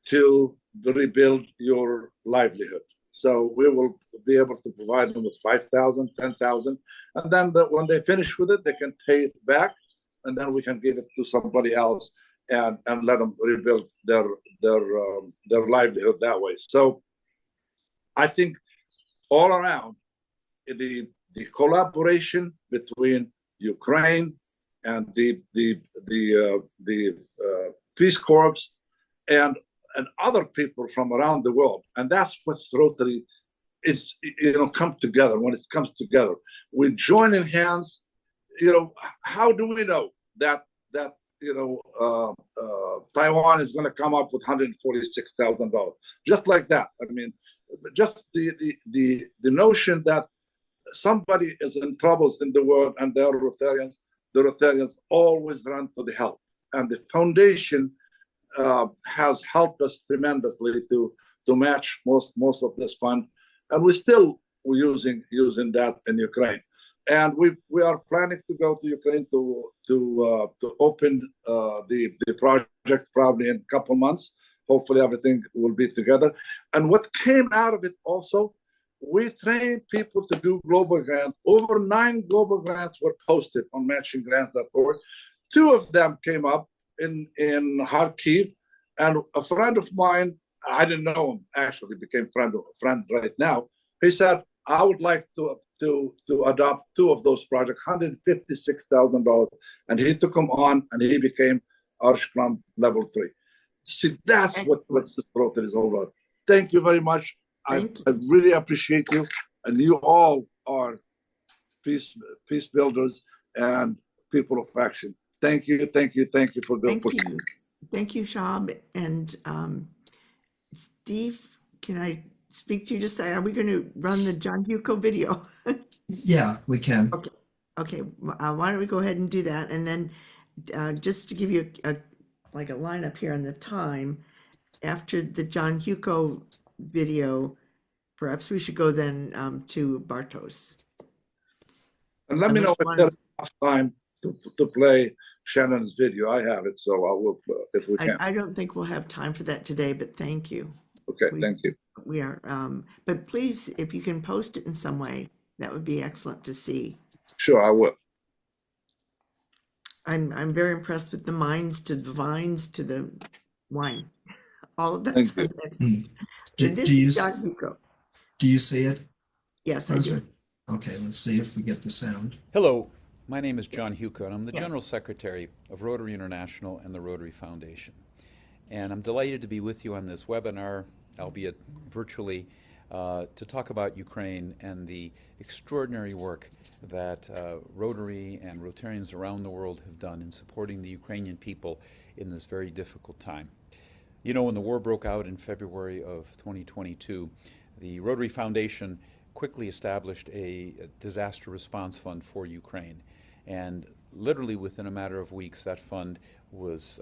to rebuild your livelihood. So we will be able to provide them with 5,000, 10,000, and then when they finish with it, they can pay it back, and then we can give it to somebody else and let them rebuild their livelihood that way. So I think all around the collaboration between Ukraine and the Peace Corps and other people from around the world, and that's what Rotary is. Come together. When it comes together, we join in hands. How do we know that Taiwan is going to come up with $146,000 just like that? I mean, just the notion that somebody is in troubles in the world and they're Rotarians, the Rotarians always run to the help, and the foundation has helped us tremendously to match most of this fund, and we're using that in Ukraine, and we are planning to go to Ukraine to open the project probably in a couple months. Hopefully everything will be together. And what came out of it also, we trained people to do global grants. Over 9 global grants were posted on matchinggrants.org. 2 of them came up in Kharkiv, And a friend of mine, I didn't know him, actually became friend right now. He said, I would like to adopt two of those projects, $156,000. And he took them on and he became our Scrum level 3. See, that's what this project is all about. Thank you very much. I really appreciate you. And you all are peace builders and people of action. Thank you for the opportunity. Thank you, Shab. And Steve, can I speak to you just a second? Are we going to run the John Hewko video? Yeah, we can. Okay. Why don't we go ahead and do that? And then just to give you a lineup here on the time, after the John Hewko video, perhaps we should go then to Bartosz. And let me know if there's enough time to play Shannon's video. I have it, so I will if we can. I don't think we'll have time for that today, but thank you. Okay, thank you. We are, but please, if you can post it in some way, that would be excellent to see. Sure, I will. I'm very impressed with the minds to the vines to the wine. All of that. Do you see it? Yes, I do. Okay, let's see if we get the sound. Hello, my name is John Hewko, and I'm the General Secretary of Rotary International and the Rotary Foundation. And I'm delighted to be with you on this webinar, albeit virtually, to talk about Ukraine and the extraordinary work that Rotary and Rotarians around the world have done in supporting the Ukrainian people in this very difficult time. You know, when the war broke out in February of 2022, the Rotary Foundation quickly established a disaster response fund for Ukraine. And literally within a matter of weeks, that fund was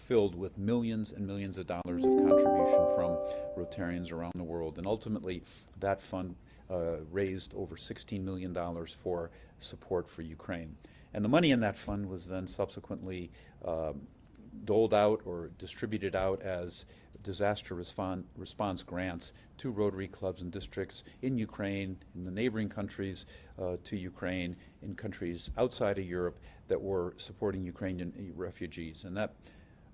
filled with millions and millions of dollars of contribution from Rotarians around the world. And ultimately, that fund raised over $16 million for support for Ukraine. And the money in that fund was then subsequently doled out or distributed out as disaster response grants to Rotary clubs and districts in Ukraine, in the neighboring countries to Ukraine, in countries outside of Europe that were supporting Ukrainian refugees. And that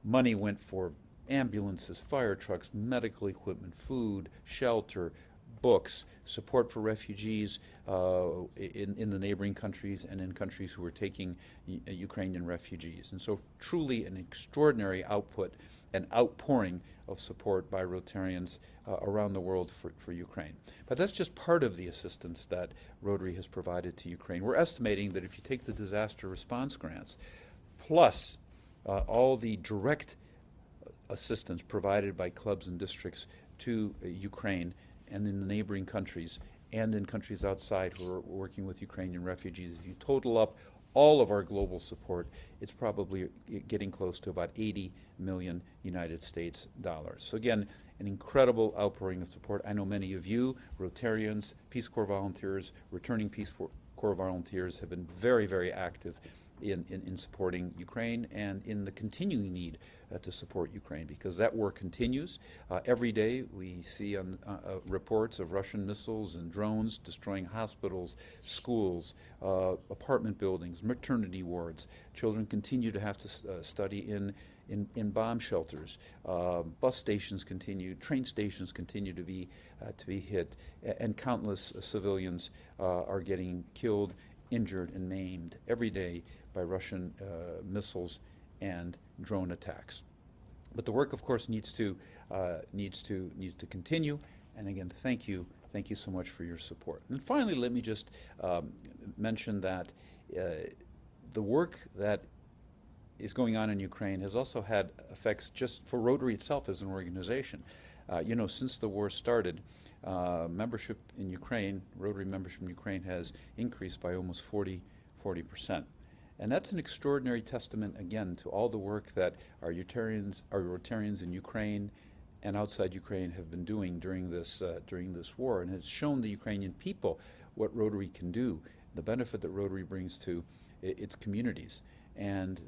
money went for ambulances, fire trucks, medical equipment, food, shelter, books, support for refugees in the neighboring countries and in countries who were taking Ukrainian refugees. And so truly an extraordinary output and outpouring of support by Rotarians around the world for Ukraine. But that's just part of the assistance that Rotary has provided to Ukraine. We're estimating that if you take the disaster response grants, plus all the direct assistance provided by clubs and districts to Ukraine and in the neighboring countries and in countries outside who are working with Ukrainian refugees, if you total up all of our global support, it's probably getting close to about 80 million United States dollars. So again, an incredible outpouring of support. I know many of you, Rotarians, Peace Corps volunteers, returning Peace Corps volunteers have been very, very active in supporting Ukraine and in the continuing need to support Ukraine, because that war continues. Every day we see on reports of Russian missiles and drones destroying hospitals, schools, apartment buildings, maternity wards. Children continue to have to study in bomb shelters. Bus stations continue, train stations continue to be hit, and countless civilians are getting killed, injured, and maimed every day by Russian missiles and drone attacks. But the work, of course, needs to continue. And again, thank you so much for your support. And finally, let me just mention that the work that is going on in Ukraine has also had effects just for Rotary itself as an organization. You know, since the war started, membership in Ukraine, Rotary membership in Ukraine has increased by almost 40%. And that's an extraordinary testament, again, to all the work that our Rotarians in Ukraine and outside Ukraine have been doing during this war, and it's shown the Ukrainian people what Rotary can do, the benefit that Rotary brings to its communities. And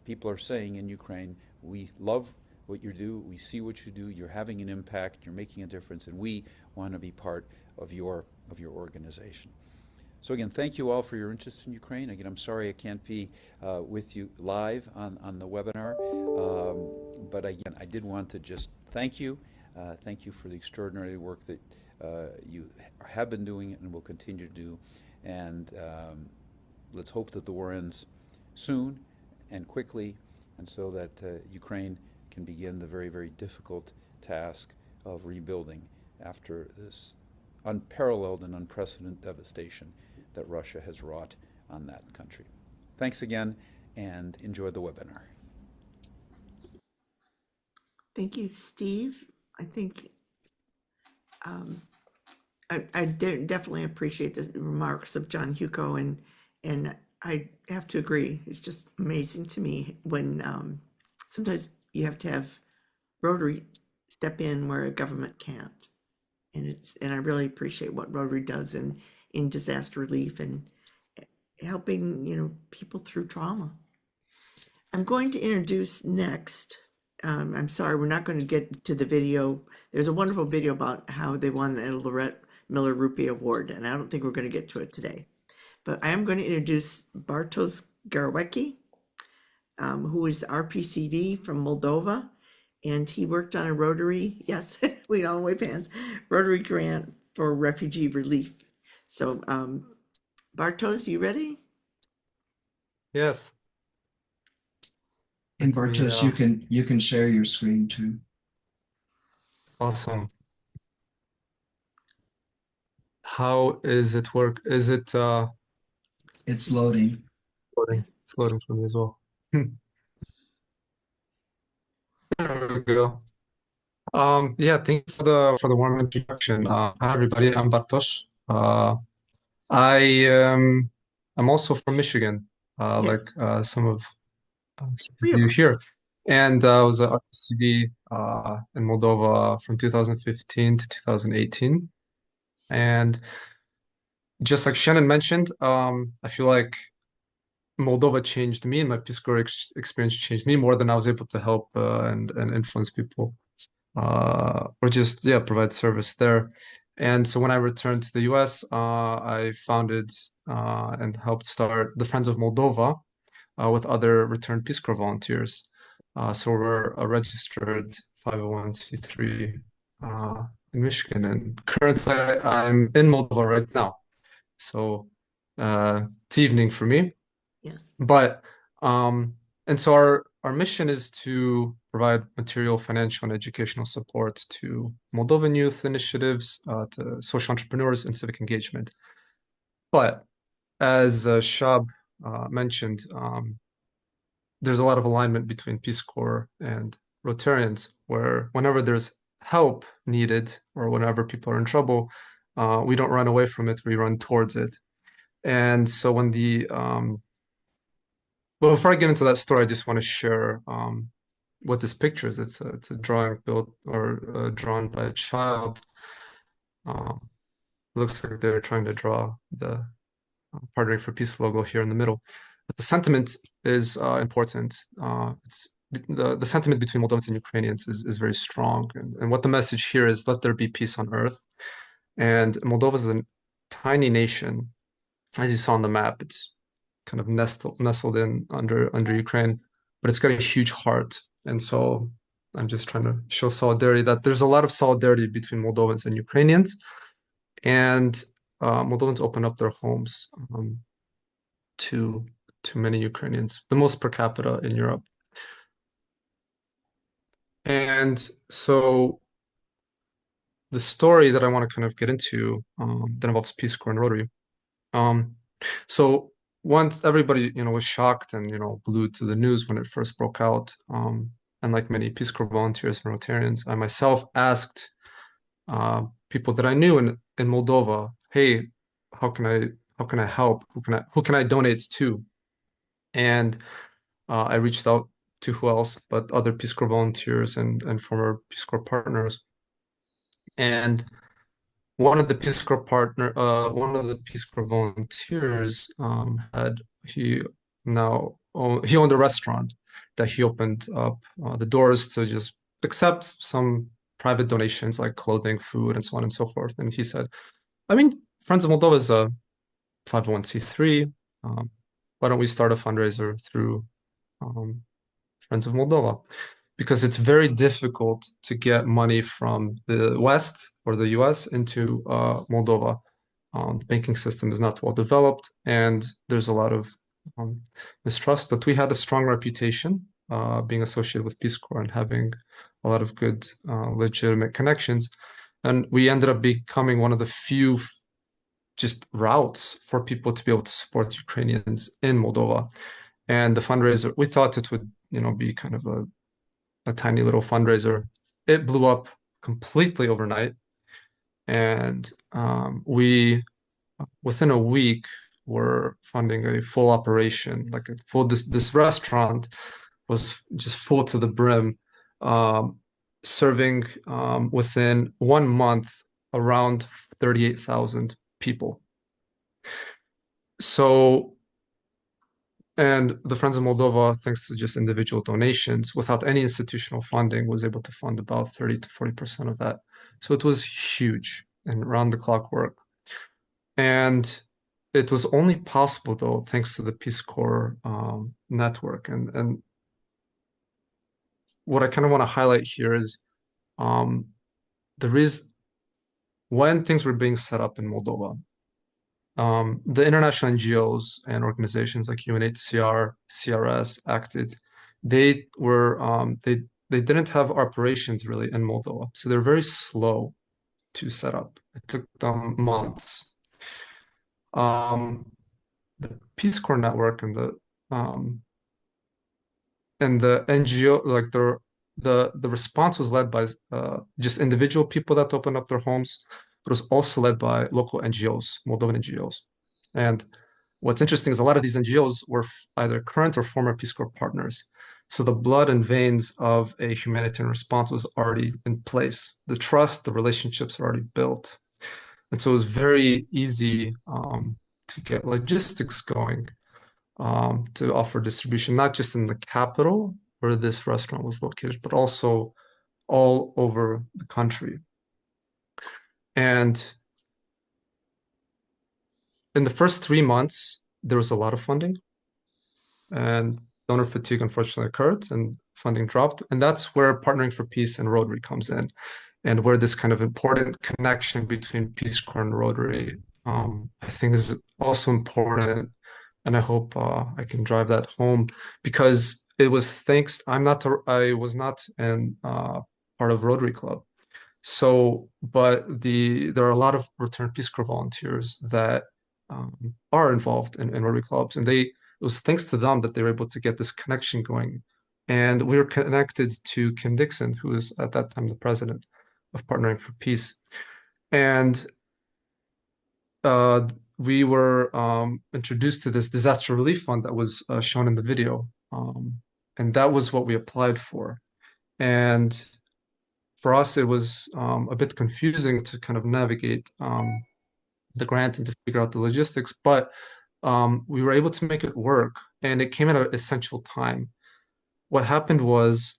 people are saying in Ukraine, we love what you do, we see what you do, you're having an impact, you're making a difference, and we want to be part of your organization. So again, thank you all for your interest in Ukraine. Again, I'm sorry I can't be with you live on the webinar, but again, I did want to just thank you. Thank you for the extraordinary work that you have been doing and will continue to do. And let's hope that the war ends soon and quickly, and so that Ukraine can begin the very, very difficult task of rebuilding after this unparalleled and unprecedented devastation that Russia has wrought on that country. Thanks again, and enjoy the webinar. Thank you, Steve. I think I definitely appreciate the remarks of John Hewko, and I have to agree. It's just amazing to me when sometimes you have to have Rotary step in where a government can't, and I really appreciate what Rotary does in disaster relief and helping people through trauma. I'm going to introduce next. I'm sorry, we're not going to get to the video. There's a wonderful video about how they won the Lorette Miller Ruppe Award, and I don't think we're going to get to it today. But I am going to introduce Bartosz Gawarecki, who is RPCV from Moldova, and he worked on a Rotary, yes, we all wave hands, Rotary grant for refugee relief. So Bartosz, you ready? Yes. And Bartosz, you can share your screen too. Awesome. How is it work? Is it It's loading. loading? It's loading for me as well. There we go. Yeah, thank you for the warm introduction. Hi everybody, I'm Bartosz. I'm also from Michigan, like some of you here. And I was at RPCV in Moldova from 2015 to 2018. And just like Shannon mentioned, I feel like Moldova changed me, and my Peace Corps experience changed me more than I was able to help and influence people, or just provide service there. And so when I returned to the US, I founded and helped start the Friends of Moldova with other returned Peace Corps volunteers. So we're a registered 501c3 in Michigan, and currently I'm in Moldova right now. So it's evening for me. Yes. But and so our mission is to provide material, financial, and educational support to Moldovan youth initiatives, to social entrepreneurs, and civic engagement. But as Shab mentioned, there's a lot of alignment between Peace Corps and Rotarians, where whenever there's help needed or whenever people are in trouble, we don't run away from it, we run towards it. And so when well, before I get into that story, I just want to share what this picture is. It's a drawing built or drawn by a child. Looks like they're trying to draw the Partnering for Peace logo here in the middle. But the sentiment is important. It's the sentiment between Moldovans and Ukrainians is very strong. And what the message here is, let there be peace on earth. And Moldova is a tiny nation. As you saw on the map, it's kind of nestled in under Ukraine, but it's got a huge heart. And so I'm just trying to show solidarity, that there's a lot of solidarity between Moldovans and Ukrainians. And Moldovans open up their homes to many Ukrainians, the most per capita in Europe. And so the story that I want to kind of get into that involves Peace Corps and Rotary. So once everybody, was shocked and, glued to the news when it first broke out, and like many Peace Corps volunteers and Rotarians, I myself asked people that I knew in Moldova, hey, how can I help? Who can I donate to? And I reached out to who else but other Peace Corps volunteers and former Peace Corps partners. And one of the Peace Corps volunteers he owned a restaurant that he opened up the doors to just accept some private donations like clothing, food, and so on and so forth. And he said, Friends of Moldova is 501c3. Why don't we start a fundraiser through Friends of Moldova? Because it's very difficult to get money from the West or the US into Moldova. The banking system is not well developed, and there's a lot of mistrust. But we had a strong reputation being associated with Peace Corps and having a lot of good, legitimate connections. And we ended up becoming one of the few just routes for people to be able to support Ukrainians in Moldova. And the fundraiser, we thought it would, be kind of a tiny little fundraiser. It blew up completely overnight. And we, within a week, were funding a full operation, like a full, this restaurant was just full to the brim, serving within 1 month around 38,000 people. So, and the Friends of Moldova, thanks to just individual donations, without any institutional funding, was able to fund about 30 to 40% of that. So it was huge and round the clock work. And it was only possible, though, thanks to the Peace Corps network. And what I kind of want to highlight here is when things were being set up in Moldova, the international NGOs and organizations like UNHCR, CRS, Acted, they didn't have operations really in Moldova. So they're very slow to set up. It took them months. The Peace Corps network and the NGO, like the response was led by just individual people that opened up their homes, but it was also led by local NGOs, Moldovan NGOs. And what's interesting is a lot of these NGOs were either current or former Peace Corps partners. So the blood and veins of a humanitarian response was already in place. The trust, the relationships are already built. And so it was very easy to get logistics going, to offer distribution, not just in the capital where this restaurant was located, but also all over the country. And in the first 3 months, there was a lot of funding, and donor fatigue unfortunately occurred and funding dropped. And that's where Partnering for Peace and Rotary comes in, and where this kind of important connection between Peace Corps and Rotary, I think, is also important. And I hope I can drive that home, because it was thanks, I was not in part of Rotary Club. So, but there are a lot of returned Peace Corps volunteers that are involved in Rotary clubs, and it was thanks to them that they were able to get this connection going. And we were connected to Kim Dixon, who was at that time the president of Partnering for Peace. And we were introduced to this disaster relief fund that was shown in the video. And that was what we applied for. And for us, it was a bit confusing to kind of navigate the grant and to figure out the logistics, but we were able to make it work, and it came at an essential time. What happened was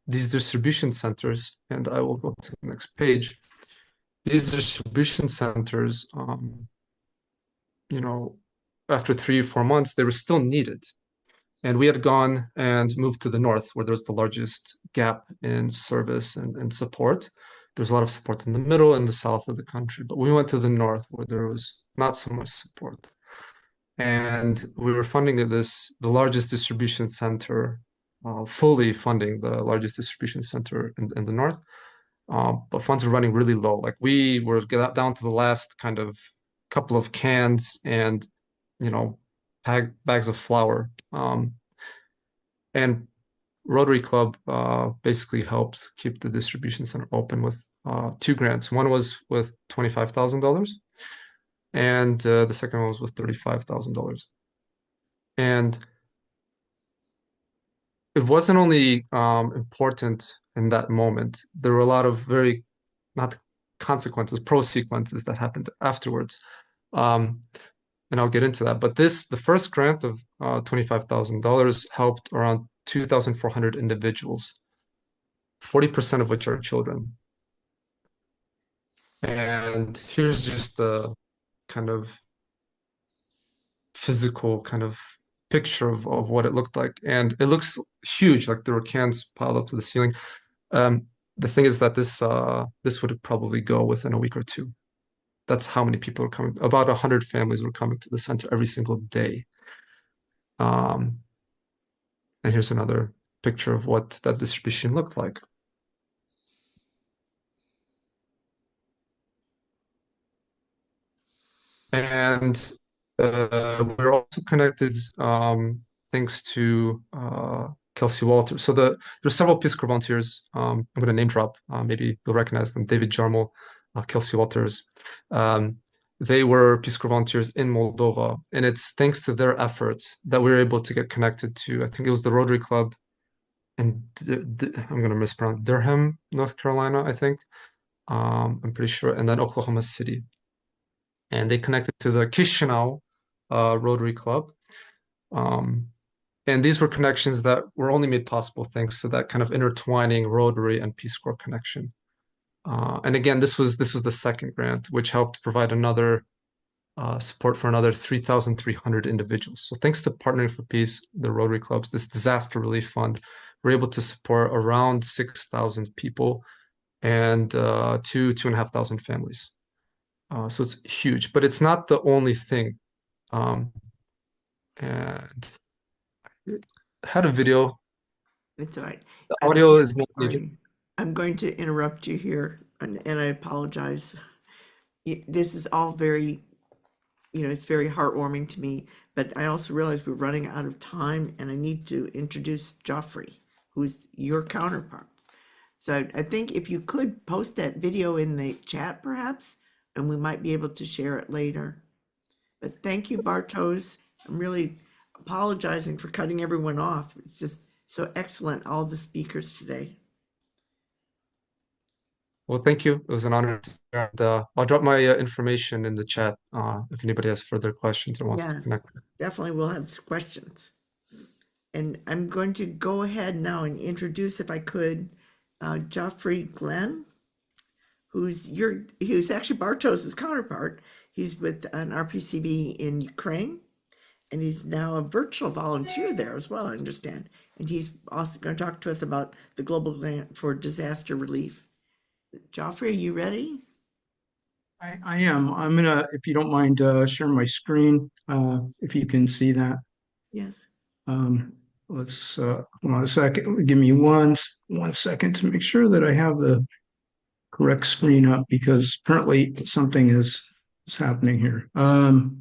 these distribution centers, and I will go to the next page, these distribution centers, after 3 or 4 months, they were still needed. And we had gone and moved to the north, where there's the largest gap in service and support. There's a lot of support in the middle and the south of the country, but we went to the north, where there was not so much support. And we were funding the largest distribution center, fully funding the largest distribution center in the north. But funds were running really low. Like, we were down to the last kind of couple of cans and, bags of flour. And Rotary Club basically helped keep the distribution center open with 2 grants. One was with $25,000, and the second one was with $35,000. And it wasn't only important in that moment. There were a lot of not consequences, pro-sequences that happened afterwards. And I'll get into that. But the first grant of $25,000 helped around 2,400 individuals, 40% of which are children. And here's just the kind of physical kind of picture of what it looked like. And it looks huge, like there were cans piled up to the ceiling. The thing is that this would probably go within a week or two. That's how many people are coming. About 100 families were coming to the center every single day. And here's another picture of what that distribution looked like. And we're also connected thanks to Kelsey Walters. So there's several Peace Corps volunteers. I'm going to name drop. Maybe you'll recognize them. David Jarmel, Kelsey Walters. They were Peace Corps volunteers in Moldova. And it's thanks to their efforts that we were able to get connected to, I think it was the Rotary Club in, I'm going to mispronounce, Durham, North Carolina, I think. I'm pretty sure. And then Oklahoma City. And they connected to the Chisinau Rotary Club. And these were connections that were only made possible thanks to that kind of intertwining Rotary and Peace Corps connection. And again, this was the second grant, which helped provide another support for another 3,300 individuals. So thanks to Partnering for Peace, the Rotary clubs, this disaster relief fund, we're able to support around 6,000 people and 2,500 families. So it's huge, but it's not the only thing. And it had a video. It's all right. The audio is not needed. I'm going to interrupt you here, and I apologize. This is all very, it's very heartwarming to me, but I also realize we're running out of time, and I need to introduce Geoffrey, who's your counterpart. So I think if you could post that video in the chat, perhaps, and we might be able to share it later. But thank you, Bartosz. I'm really apologizing for cutting everyone off. It's just so excellent, all the speakers today. Well, thank you. It was an honor. And I'll drop my information in the chat if anybody has further questions or wants to connect. Definitely we'll have questions. And I'm going to go ahead now and introduce, if I could, Geoffrey Glenn, who's actually Bartosz's counterpart. He's with an RPCV in Ukraine, and he's now a virtual volunteer there as well, I understand. And he's also going to talk to us about the Global Grant for Disaster Relief. Geoffrey, are you ready? I am. I'm gonna, if you don't mind, share my screen, if you can see that. Yes. Let's hold on a second. Give me one second to make sure that I have the correct screen up, because apparently something is happening here.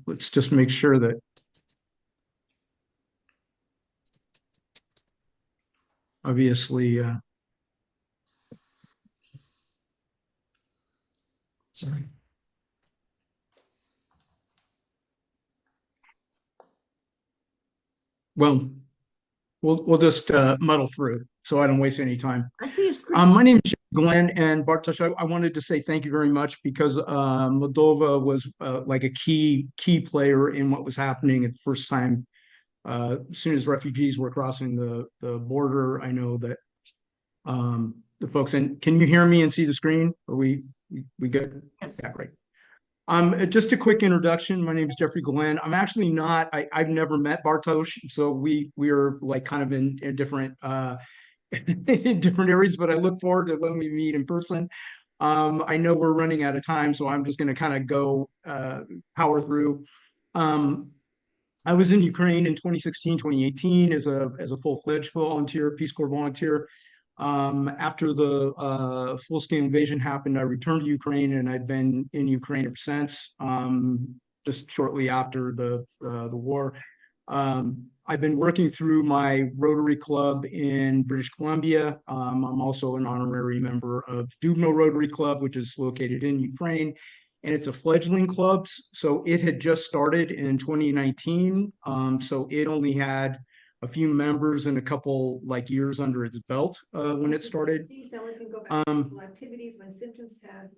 Let's just make sure that obviously sorry. Well, we'll just muddle through so I don't waste any time. I see a screen. My name is Glenn, and Bartosz, I wanted to say thank you very much, because Moldova was like a key player in what was happening at the first time. As soon as refugees were crossing the border, I know that the folks, and can you hear me and see the screen? Are we good? Yes. Yeah, great. Just a quick introduction. My name is Geoffrey Glenn. I'm actually not, I've never met Bartosz, so we are like kind of in different in different areas, but I look forward to when we meet in person. I know we're running out of time, so I'm just going to kind of go power through. I was in Ukraine in 2016, 2018 as a full-fledged volunteer, Peace Corps volunteer. After the full-scale invasion happened, I returned to Ukraine, and I've been in Ukraine ever since, just shortly after the war. I've been working through my Rotary Club in British Columbia. I'm also an honorary member of Dubno Rotary Club, which is located in Ukraine, and it's a fledgling club. So it had just started in 2019. So it only had a few members and a couple years under its belt when it started. Activities when symptoms have.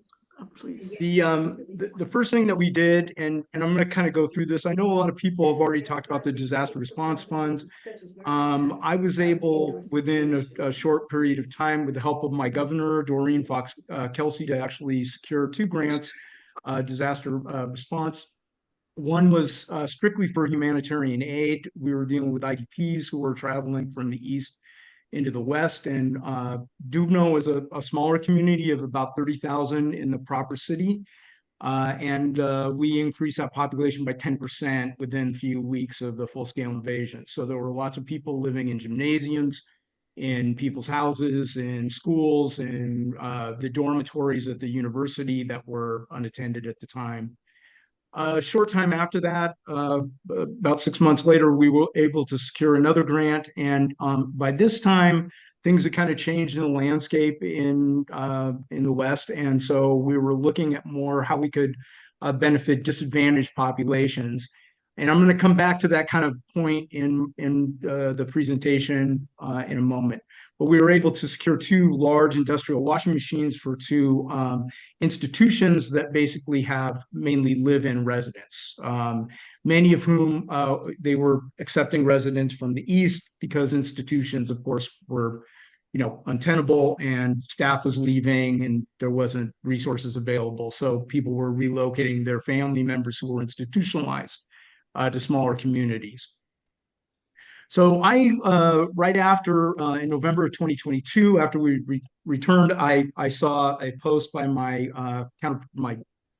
Oh, please. The first thing that we did, and I'm going to kind of go through this. I know a lot of people have already talked about the disaster response funds. I was able, within a short period of time, with the help of my governor, Doreen Fox Kelsey, to actually secure 2 grants, disaster response One was strictly for humanitarian aid. We were dealing with IDPs who were traveling from the east into the west, and Dubno is a smaller community of about 30,000 in the proper city. And we increased that population by 10% within a few weeks of the full-scale invasion. So there were lots of people living in gymnasiums, in people's houses, in schools, in the dormitories at the university that were unattended at the time. A short time after that, about 6 months later, we were able to secure another grant. And by this time, things had kind of changed in the landscape in the West. And so we were looking at more how we could benefit disadvantaged populations. And I'm going to come back to that kind of point in the presentation in a moment. But we were able to secure 2 large industrial washing machines for 2 institutions that basically have mainly live-in residents, many of whom they were accepting residents from the East because institutions, of course, were untenable and staff was leaving and there wasn't resources available. So people were relocating their family members who were institutionalized to smaller communities. So I, right after, in November of 2022, after we returned, I saw a post by my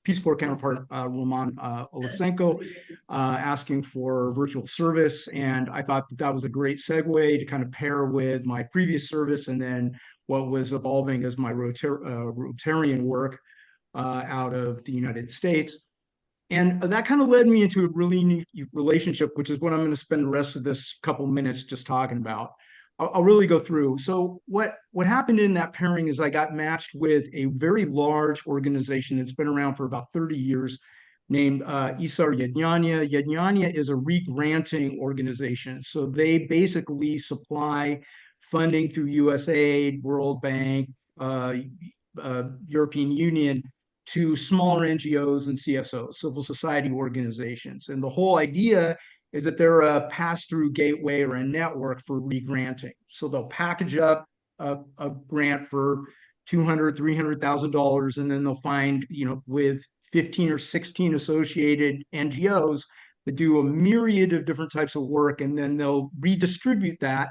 Peace Corps counterpart, Roman Alexenko, asking for virtual service. And I thought that was a great segue to kind of pair with my previous service and then what was evolving as my Rotarian work out of the United States. And that kind of led me into a really unique relationship, which is what I'm going to spend the rest of this couple minutes just talking about. I'll really go through. So what happened in that pairing is I got matched with a very large organization that's been around for about 30 years named Isar Yednyanya. Yednyanya is a re-granting organization. So they basically supply funding through USAID, World Bank, European Union to smaller NGOs and CSOs, civil society organizations. And the whole idea is that they're a pass-through gateway or a network for re-granting. So they'll package up a grant for $200,000, $300,000, and then they'll find, with 15 or 16 associated NGOs that do a myriad of different types of work, and then they'll redistribute that.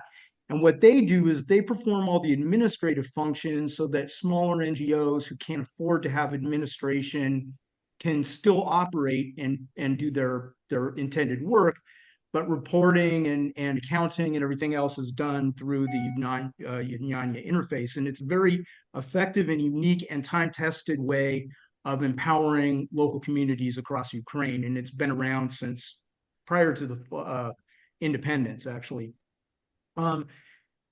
And what they do is they perform all the administrative functions so that smaller NGOs who can't afford to have administration can still operate and do their intended work, but reporting and accounting and everything else is done through the Yednyanya interface. And it's a very effective and unique and time-tested way of empowering local communities across Ukraine. And it's been around since prior to the independence, actually.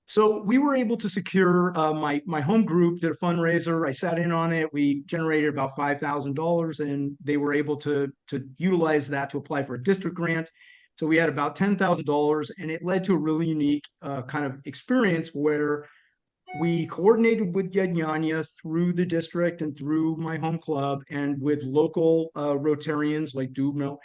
So we were able to secure my home group did a fundraiser. I sat in on it. We generated about $5,000, and they were able to utilize that to apply for a district grant. So we had about $10,000, and it led to a really unique kind of experience where we coordinated with Yednyanya through the district and through my home club and with local Rotarians like Dubno.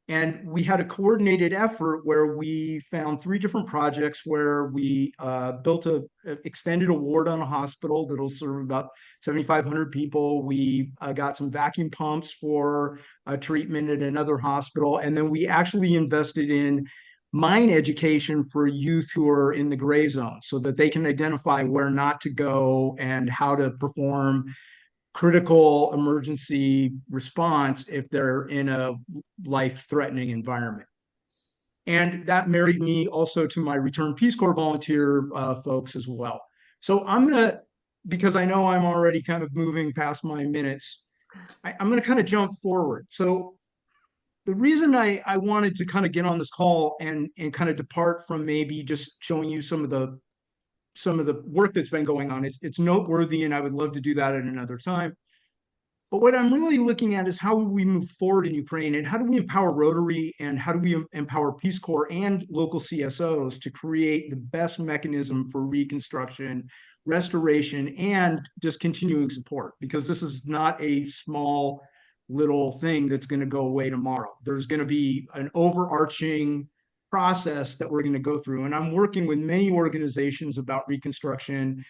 And we had a coordinated effort where we found 3 different projects where we built an extended award on a hospital that'll serve about 7,500 people. We got some vacuum pumps for treatment at another hospital. And then we actually invested in mine education for youth who are in the gray zone so that they can identify where not to go and how to perform critical emergency response if they're in a life-threatening environment. And that married me also to my Return Peace Corps volunteer folks as well. So I'm going to, because I know I'm already kind of moving past my minutes, I'm going to kind of jump forward. So the reason I wanted to kind of get on this call and kind of depart from maybe just showing you some of the work that's been going on, it's noteworthy, and I would love to do that at another time. But what I'm really looking at is how we move forward in Ukraine, and how do we empower Rotary, and how do we empower Peace Corps and local CSOs to create the best mechanism for reconstruction, restoration, and just continuing support, because this is not a small little thing that's going to go away tomorrow. There's going to be an overarching process that we're going to go through. And I'm working with many organizations about reconstruction,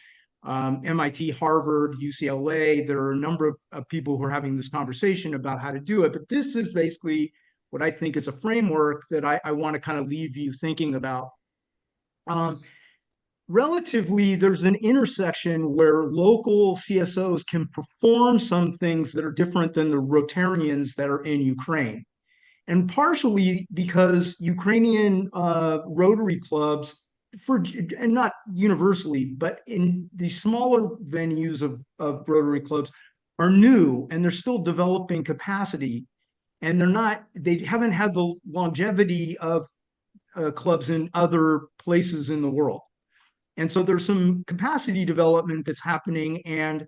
MIT, Harvard, UCLA. There are a number of people who are having this conversation about how to do it. But this is basically what I think is a framework that I want to kind of leave you thinking about. Relatively, there's an intersection where local CSOs can perform some things that are different than the Rotarians that are in Ukraine. And partially because Ukrainian Rotary clubs, and not universally, but in the smaller venues of Rotary clubs, are new and they're still developing capacity. And they haven't had the longevity of clubs in other places in the world. And so there's some capacity development that's happening and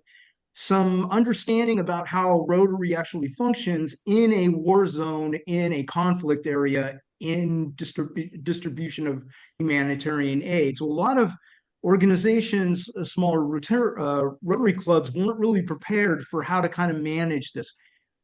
some understanding about how Rotary actually functions in a war zone, in a conflict area, in distribution of humanitarian aid. So a lot of organizations, smaller Rotary clubs, weren't really prepared for how to kind of manage this.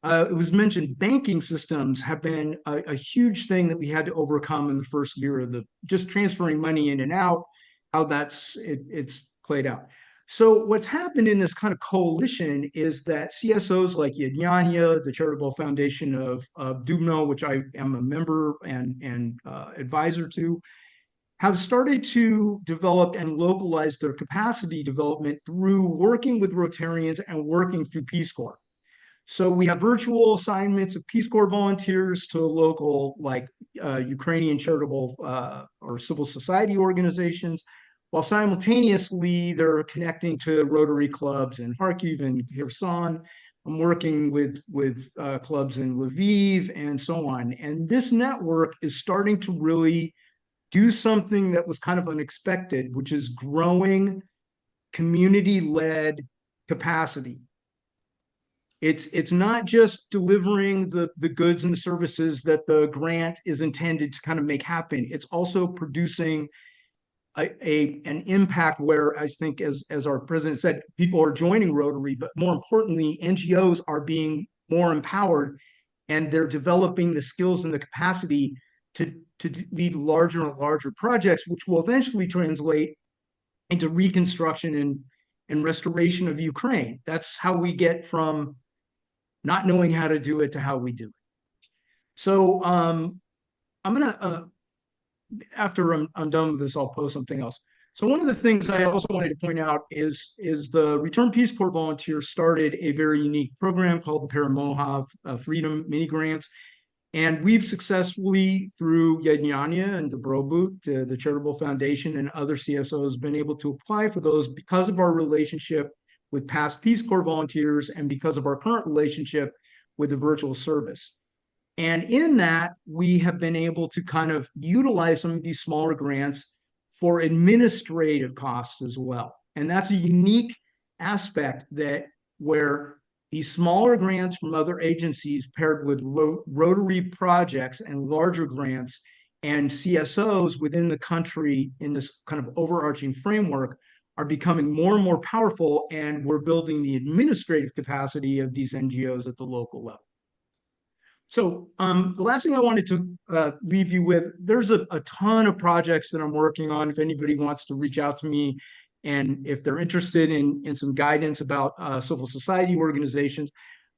It was mentioned banking systems have been a huge thing that we had to overcome in the first year of just transferring money in and out, how it's played out. So what's happened in this kind of coalition is that CSOs like Yadnyanya, the charitable foundation of Dubno, which I am a member and advisor to, have started to develop and localize their capacity development through working with Rotarians and working through Peace Corps. So we have virtual assignments of Peace Corps volunteers to local, like Ukrainian charitable or civil society organizations, while simultaneously they're connecting to Rotary clubs in Kharkiv and Kherson. I'm working with clubs in Lviv and so on. And this network is starting to really do something that was kind of unexpected, which is growing community-led capacity. It's not just delivering the goods and the services that the grant is intended to kind of make happen. It's also producing an impact where I think, as our president said, people are joining Rotary, but more importantly, NGOs are being more empowered and they're developing the skills and the capacity to lead larger and larger projects, which will eventually translate into reconstruction and restoration of Ukraine. That's how we get from not knowing how to do it to how we do it. So I'm gonna, after I'm done with this, I'll post something else. So one of the things I also wanted to point out is the Return Peace Corps volunteers started a very unique program called the Paramohav Freedom Mini Grants. And we've successfully, through Yadnyanya and Dobrobut, the charitable foundation and other CSOs, been able to apply for those because of our relationship with past Peace Corps volunteers and because of our current relationship with the virtual service. And in that, we have been able to kind of utilize some of these smaller grants for administrative costs as well. And that's a unique aspect where these smaller grants from other agencies paired with Rotary projects and larger grants and CSOs within the country in this kind of overarching framework are becoming more and more powerful, and we're building the administrative capacity of these NGOs at the local level. So the last thing I wanted to leave you with, there's a ton of projects that I'm working on. If anybody wants to reach out to me, and if they're interested in some guidance about civil society organizations.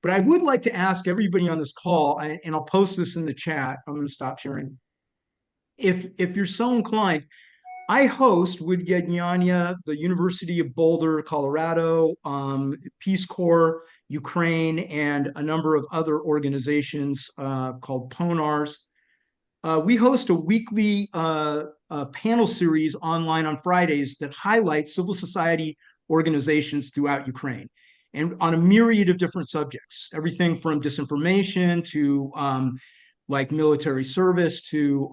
But I would like to ask everybody on this call, and I'll post this in the chat. I'm going to stop sharing. If you're so inclined, I host with Yadnyanya, the University of Boulder, Colorado, Peace Corps, Ukraine, and a number of other organizations called PONARs. We host a weekly panel series online on Fridays that highlights civil society organizations throughout Ukraine and on a myriad of different subjects, everything from disinformation to like military service to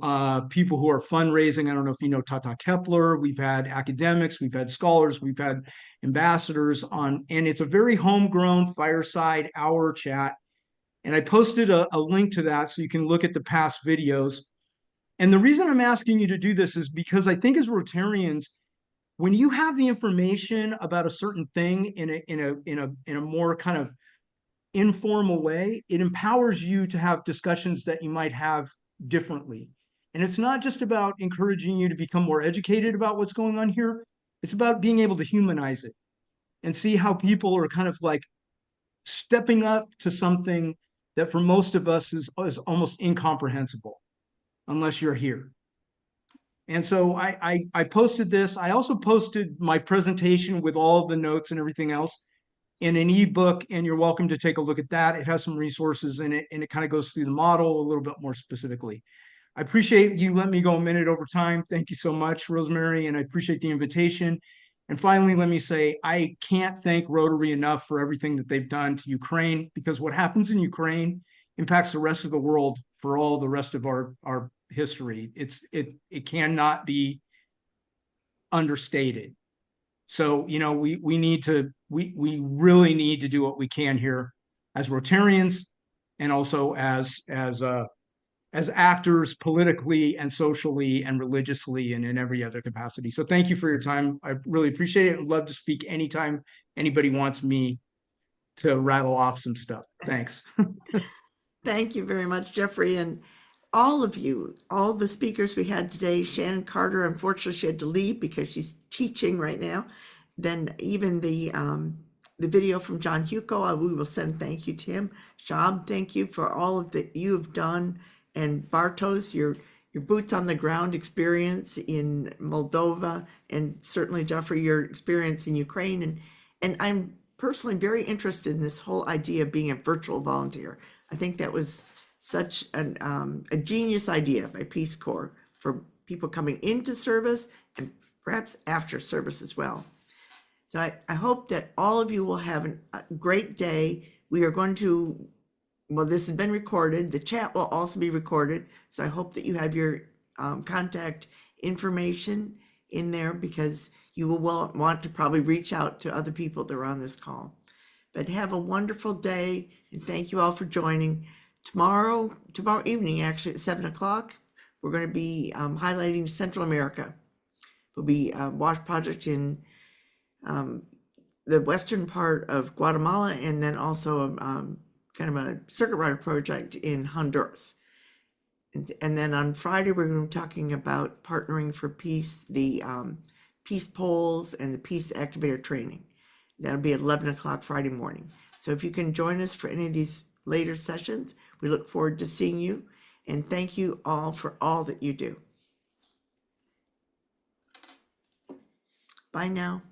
people who are fundraising. I don't know if you know Tata Kepler. We've had academics, we've had scholars, we've had ambassadors on, and it's a very homegrown fireside hour chat. And I posted a link to that so you can look at the past videos. And the reason I'm asking you to do this is because I think as Rotarians, when you have the information about a certain thing in a more kind of informal way, it empowers you to have discussions that you might have differently. And it's not just about encouraging you to become more educated about what's going on here. It's about being able to humanize it and see how people are kind of like stepping up to something that for most of us is almost incomprehensible unless you're here. And so I posted this. I also posted my presentation with all the notes and everything else in an ebook, and you're welcome to take a look at that. It has some resources in it, and it kind of goes through the model a little bit more specifically. I appreciate you letting me go a minute over time. Thank you so much, Rosemary, and I appreciate the invitation. And finally, let me say, I can't thank Rotary enough for everything that they've done to Ukraine, because what happens in Ukraine impacts the rest of the world for all the rest of our history. It cannot be understated. So, you know, we really need to do what we can here as Rotarians, and also as actors politically and socially and religiously and in every other capacity. So thank you for your time. I really appreciate it. I'd love to speak anytime anybody wants me to rattle off some stuff. Thanks. Thank you very much, Geoffrey. And all of you, all the speakers we had today, Shannon Carter, unfortunately she had to leave because she's teaching right now. Then even the video from John Hewko, we will send thank you to him. Shab, thank you for all of that you have done. And Bartosz, your boots on the ground experience in Moldova, and certainly Geoffrey, your experience in Ukraine. And I'm personally very interested in this whole idea of being a virtual volunteer. I think that was such a genius idea by Peace Corps for people coming into service and perhaps after service as well. So I hope that all of you will have a great day. We are going to, well, this has been recorded. The chat will also be recorded. So I hope that you have your contact information in there, because you will want to probably reach out to other people that are on this call. But have a wonderful day, and thank you all for joining. Tomorrow evening, actually at 7 o'clock, we're going to be highlighting Central America. We'll be a WASH project in the western part of Guatemala, and then also kind of a circuit rider project in Honduras. And then on Friday, we're going to be talking about partnering for peace, the peace polls and the peace activator training. That'll be at 11 o'clock Friday morning. So if you can join us for any of these later sessions, we look forward to seeing you. And thank you all for all that you do. Bye now.